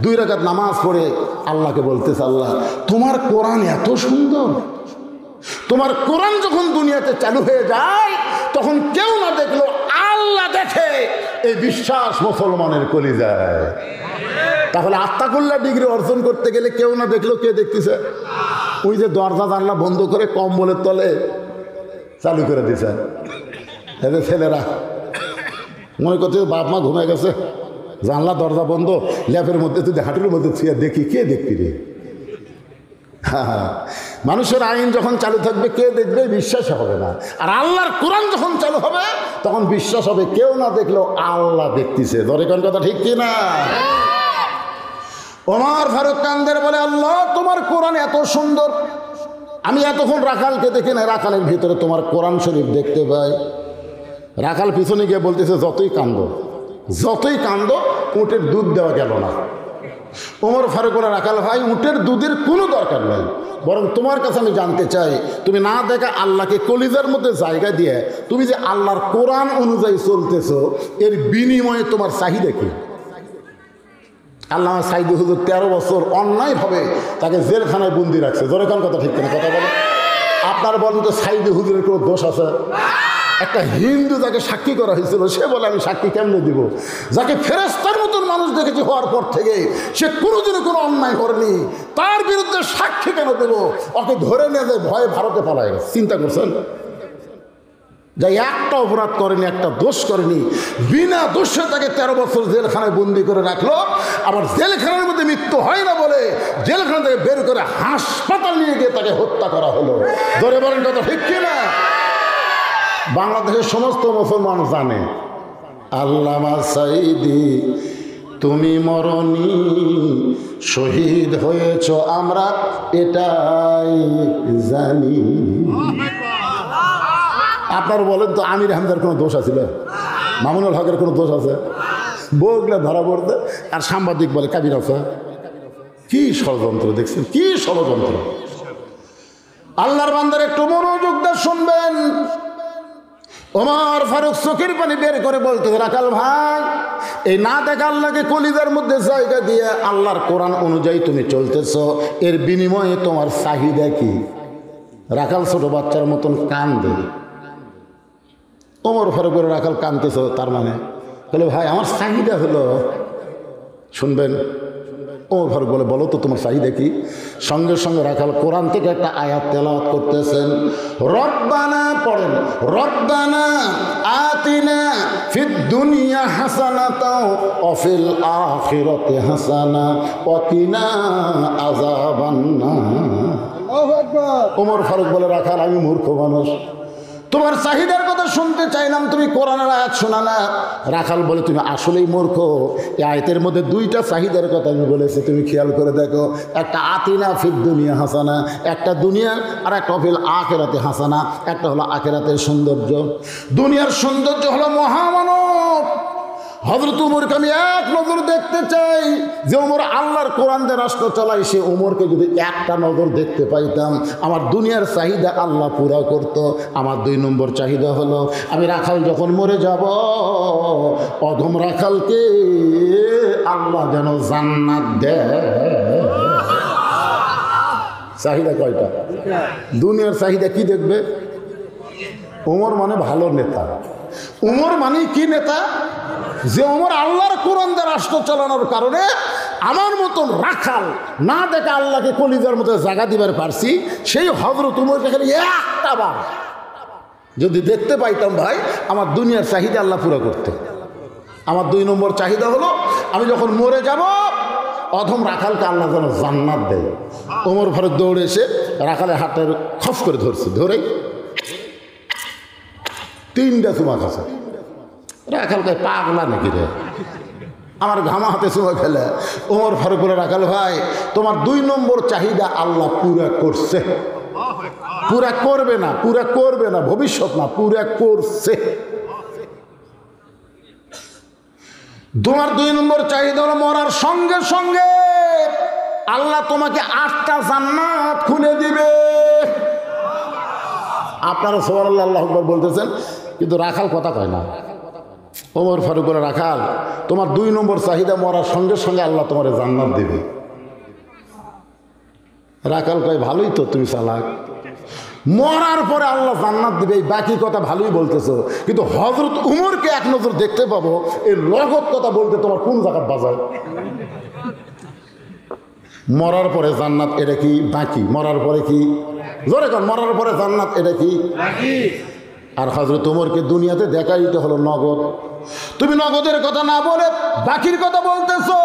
2 রাকাত নামাজ পড়ে আল্লাহকে বলতেছে, আল্লাহ তোমার কোরআন এত সুন্দর, তোমার কোরআন যখন দুনিয়াতে চালু হয়ে যায় তখন কেউ না দেখলো আল্লাহ দেখে, এই বিশ্বাস মুসলমানের কলিজায়। তাহলে আত্মাকুল্লাহ ডিগ্রি অর্জন করতে গেলে কেউ না দেখলো কে দেখতেছে? ওই যে দরজা জানলা বন্ধ করে কম্বলের তলে চালু করে দিছে। এদের ছেলেরা মনে করতে বাপ মা ঘুমে গেছে, জানলা দরজা বন্ধ, ল্যাপের মধ্যে তুই হাঁটুর মধ্যে ছুঁয়ে দেখি, কে দেখবি রে? মানুষের আইন যখন চালু থাকবে কে দেখবে? বিশ্বাস হবে না। আর আল্লাহর কোরআন যখন চালু হবে তখন বিশ্বাস হবে, কেউ না দেখলেও আল্লাহ দেখতেছে। ধরে কোন কথা ঠিক কি না? ওমর ফারুক কান্দের বলে, আল্লাহ তোমার কোরআন এত সুন্দর, আমি এতক্ষণ রাখালকে দেখি না, রাখালের ভিতরে তোমার কোরআন শরীফ দেখতে পাই। রাখাল পিছনে গিয়ে বলতেছে, যতই কান্দ উটের দুধ দেওয়া গেল না। ওমর ফারুক বলে, রাখাল ভাই উটের দুধের কোনো দরকার নাই, বরং তোমার কাছে আমি জানতে চাই, তুমি না দেখা আল্লাহকে কলিজার মধ্যে জায়গা দিয়ে তুমি যে আল্লাহর কোরআন অনুযায়ী চলতেছো, এর বিনিময়ে তোমার চাহিদা কি? আল্লামা সাইদি হুজুর 13 বছর অন্যায়ভাবে তাকে জেলখানায় বন্দি রাখছে। জোরে কোন কথা ঠিক কিনা কথা বলো? আপনারা বলেন তো সাইদি হুজুরের কোনো দোষ আছে? একটা হিন্দু যাকে সাক্ষী করা হয়েছিল, সে বলে আমি সাক্ষী কেমনে দিব? যাকে ফেরেশতার মতন মানুষ দেখেছি হওয়ার পর থেকে সে কোনোদিনও কোনো অন্যায় করেনি, তার বিরুদ্ধে সাক্ষী কেন দেব? ওকে ধরে নিয়ে যায় ভয়ে ভারতে পালায় গেছে। চিন্তা করছেন? যাই একটা অপরাধ করেনি, একটা দোষ করেনি, বিনা দোষে তাকে 13 বছর জেলখানায় বন্দি করে রাখলো। আবার জেলখানার মধ্যে মৃত্যু হয় না বলে জেলখানা থেকে বের করে হাসপাতাল নিয়ে গিয়ে তাকে হত্যা করা হলো। ধরে বলেন কথা ঠিক কিনা? বাংলাদেশের সমস্ত মুসলমান জানে আল্লামা সাইদি তুমি মরনি, শহীদ হয়েছ আমরা এটাই জানি। আপনারা বলেন তো আমির হামজার কোনো দোষ আছে? মামুনুল হকের কোনো দোষ আছে? বউগুলা ধরা পড়তে আর সাংবাদিক বলে কাবির আছে। কি ষড়যন্ত্র দেখছেন, কি ষড়যন্ত্র। আল্লাহর বান্দার একটু মনোযোগ দিয়ে শুনবেন। ওমর ফারুক চোখের পানি বের করে বলতে, রাখাল ভাই, এই না দেখা আল্লাহকে কলিজার মধ্যে জায়গা দিয়ে আল্লাহর কোরআন অনুযায়ী তুমি চলতেছ, এর বিনিময়ে তোমার চাহিদা কি? রাখাল ছোট বাচ্চার মতন কান্দে। ওমর ফারুক করে, রাখাল কান্দতেছ তার মানে? বলে, ভাই আমার চাহিদা হলো, শুনবেন। ওমর ফারুক বলে, বলো তো তোমার চাহিদা কি? সঙ্গে সঙ্গে রাখাল কোরআন থেকে একটা আয়াত তেলাওয়াত করতেছেন। রব্বানা পড়েন, রব্বানা আতিনা ফিদ দুনিয়া হাসানাতাও ওয়া ফিল আখিরাতি হাসানা ওয়া কিনা আযাবান্নার। আল্লাহু আকবার। ওমর ফারুক বলে, রাখাল আমি মূর্খ মানুষ, তোমার চাহিদার কথা শুনতে চাইলাম, তুমি কোরআনের আয়াত শোনা না। রাখাল বলে, তুমি আসলেই মূর্খ। এই আয়াতের মধ্যে দুইটা চাহিদার কথা আমি বলেছি, তুমি খেয়াল করে দেখো। একটা আতিনা ফিদ দুনিয়া হাসানা, একটা দুনিয়া, আর একটা ফিল আখিরাতে হাসানা, একটা হলো আখিরাতের সৌন্দর্য। দুনিয়ার সৌন্দর্য হলো মহামানব হযরত উমরকে আমি এক নজর দেখতে চাই। যে উমর আল্লাহর কোরআন দিয়ে রাষ্ট্র চালায়, সে উমরকে যদি একটা নজর দেখতে পাইতাম, আমার দুনিয়ার চাহিদা আল্লাহ পুরা করত। আমার 2 নম্বর চাহিদা হলো, আমি রাখাল যখন মরে যাব, অধম রাখালকে আল্লাহ যেন জান্নাত দেয়। চাহিদা কয়টা? দুনিয়ার চাহিদা কি দেখবে? উমর মানে ভালো নেতা। উমর মানে কি নেতা? যে উমর আল্লাহর কোরআন দিয়ে রাষ্ট্র চালানোর কারণে আমার মতন রাখাল না দেখে আল্লাহকে কলিজার মতো জায়গা দিবার পারছি, সেই হযরত উমরকে খালি একটা বার যদি দেখতে পাইতাম, ভাই আমার দুনিয়ার চাহিদা আল্লাহ পুরো করতে। আমার 2 নম্বর চাহিদা হলো, আমি যখন মরে যাব, অধম রাখালকে আল্লাহ যেন জান্নাত দেয়। ওমর ফারুক দৌড়ে এসে রাখালের হাতের খপ করে ধরছে, ধরে 3টা চুমা খাচ্ছে। রাখালকে পাগলা নাকি রে, আমার ঘামা হাতে চুমা খেলে। ওমর ফারুক বলে, রাখাল ভাই, তোমার 2 নম্বর চাহিদা আল্লাহ পুরা করছে। পুরা করবে না, পুরা করবে না, ভবিষ্যৎ না, পুরা করছে। তোমার 2 নম্বর চাহিদা হলো, মরার সঙ্গে সঙ্গে আল্লাহ তোমাকে 8টা জান্নাত খুলে দিবে। আপনারা সুবহানাল্লাহ আল্লাহু আকবার বলতেছেন, কিন্তু রাখাল কথা কয় না। ওমর ফারুক বলে, রাখাল তোমার 2 নম্বর চাহিদা, মরার সঙ্গে সঙ্গে আল্লাহ তোমার জান্নাত দেবে। রাখাল কয়, ভালোই তো, তুমি চালাক, মরার পরে আল্লাহ জান্নাত দিবে, এই বাকি কথা ভালোই বলতেছো, কিন্তু হযরত উমরকে এক নজর দেখতে পাবো, এই লগত কথা বলতে তোমার কোন জায়গা বাজায়? মরার পরে জান্নাত, এটা কি বাকি? মরার পরে কি? জোরে কর, মরার পরে জান্নাত, এটা কি বাকি? আর হযরত উমরকে দুনিয়াতে দেখাইতে হলো নগদ। তুমি নগদের কথা না বলে বাকির কথা বলতেছো।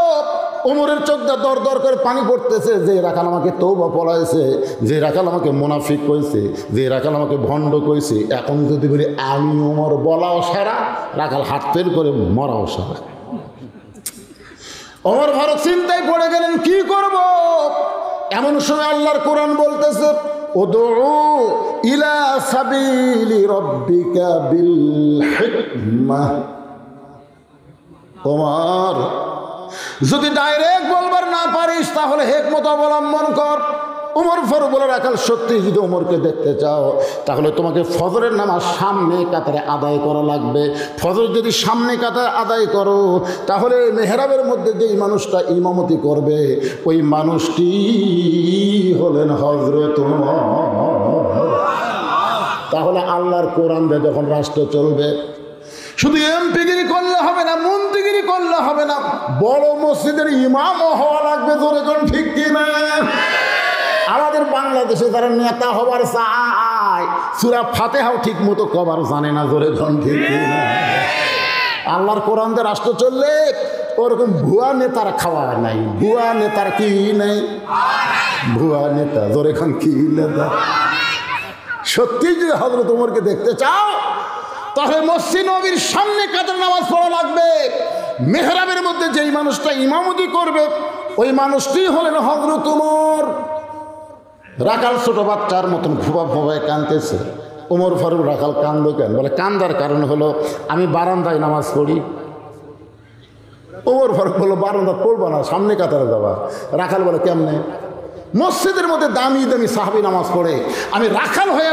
ওমরের চোখটা দর দর করে পানি পড়তেছে। যে রাখাল আমাকে তওবা পড়াইছে, যে রাখাল আমাকে মুনাফিক কইছে, যে রাখাল আমাকে ভণ্ড কইছে, এখন যদি বলি আমি ওমর বলাও সারা, রাখাল হাত ফের করে মরাও সারা। ওমর ফারুক চিন্তায় পড়ে গেলেন, কি করব? এমন সময় আল্লাহর কোরআন বলতেছে, উদউ ইলা সাবিলি রাব্বিকা বিল হিকমাহ। ওমর, যদি ডাইরেক্ট বলবার না পারিস, তাহলে হিকমত অবলম্বন কর। উমর ফারুক বলে, রাখাল সত্যি যদি উমরকে দেখতে চাও, তাহলে তোমাকে ফজরের নামাজ সামনে কাতারে আদায় করা লাগবে। ফজর যদি সামনে কাতারে আদায় করো, তাহলে মেহরাবের মধ্যে যেই মানুষটা ইমামতি করবে, ওই মানুষটি হলেন হযরত উমর। তাহলে আল্লাহর কোরআন দিয়ে যখন রাষ্ট্র চলবে, শুধু এমপিগিরি করলে হবে না, মন্ত্রীগিরি করলে হবে না, বড় মসজিদের ইমামও হওয়া লাগবে। জোরে কোন ঠিক কিনা? আমাদের বাংলাদেশে যারা নেতা হবার চায়, সূরা ফাতিহাও ঠিক মতো কবার জানে না। জোরে কোন ঠিক কিনা? আল্লাহর কোরআন দিয়ে রাষ্ট্র চললে ওরকম ভুয়া নেতার খাওয়া নাই। ভুয়া নেতার কি নাই? ভুয়া নেতা। জোরে কোন কি নেতা? সত্যি যদি হযরত ওমরকে দেখতে চাও, তাহলে মসজিদ নববীর সামনে কাতার নামাজ পড়া লাগবে। মেহরাবের মধ্যে যেই মানুষটা ইমামতি করবে, ওই মানুষটি হলেন হযরত ওমর। রাখাল ছোট বাচ্চার মতন ফুবা ফুবায় কাঁদতেছে। ওমর ফারুক, রাখাল কান্দো কেন? বলে, কান্দার কারণ হলো আমি বারান্দায় নামাজ পড়ি। ওমর ফারুক বললো বারান্দা পড়বো না, সামনে কাতারে যাবা। রাখাল বলে কেমনে? মসজিদের মধ্যে দামি দামি সাহাবী নামাজ পড়ে আমি রাখাল হয়ে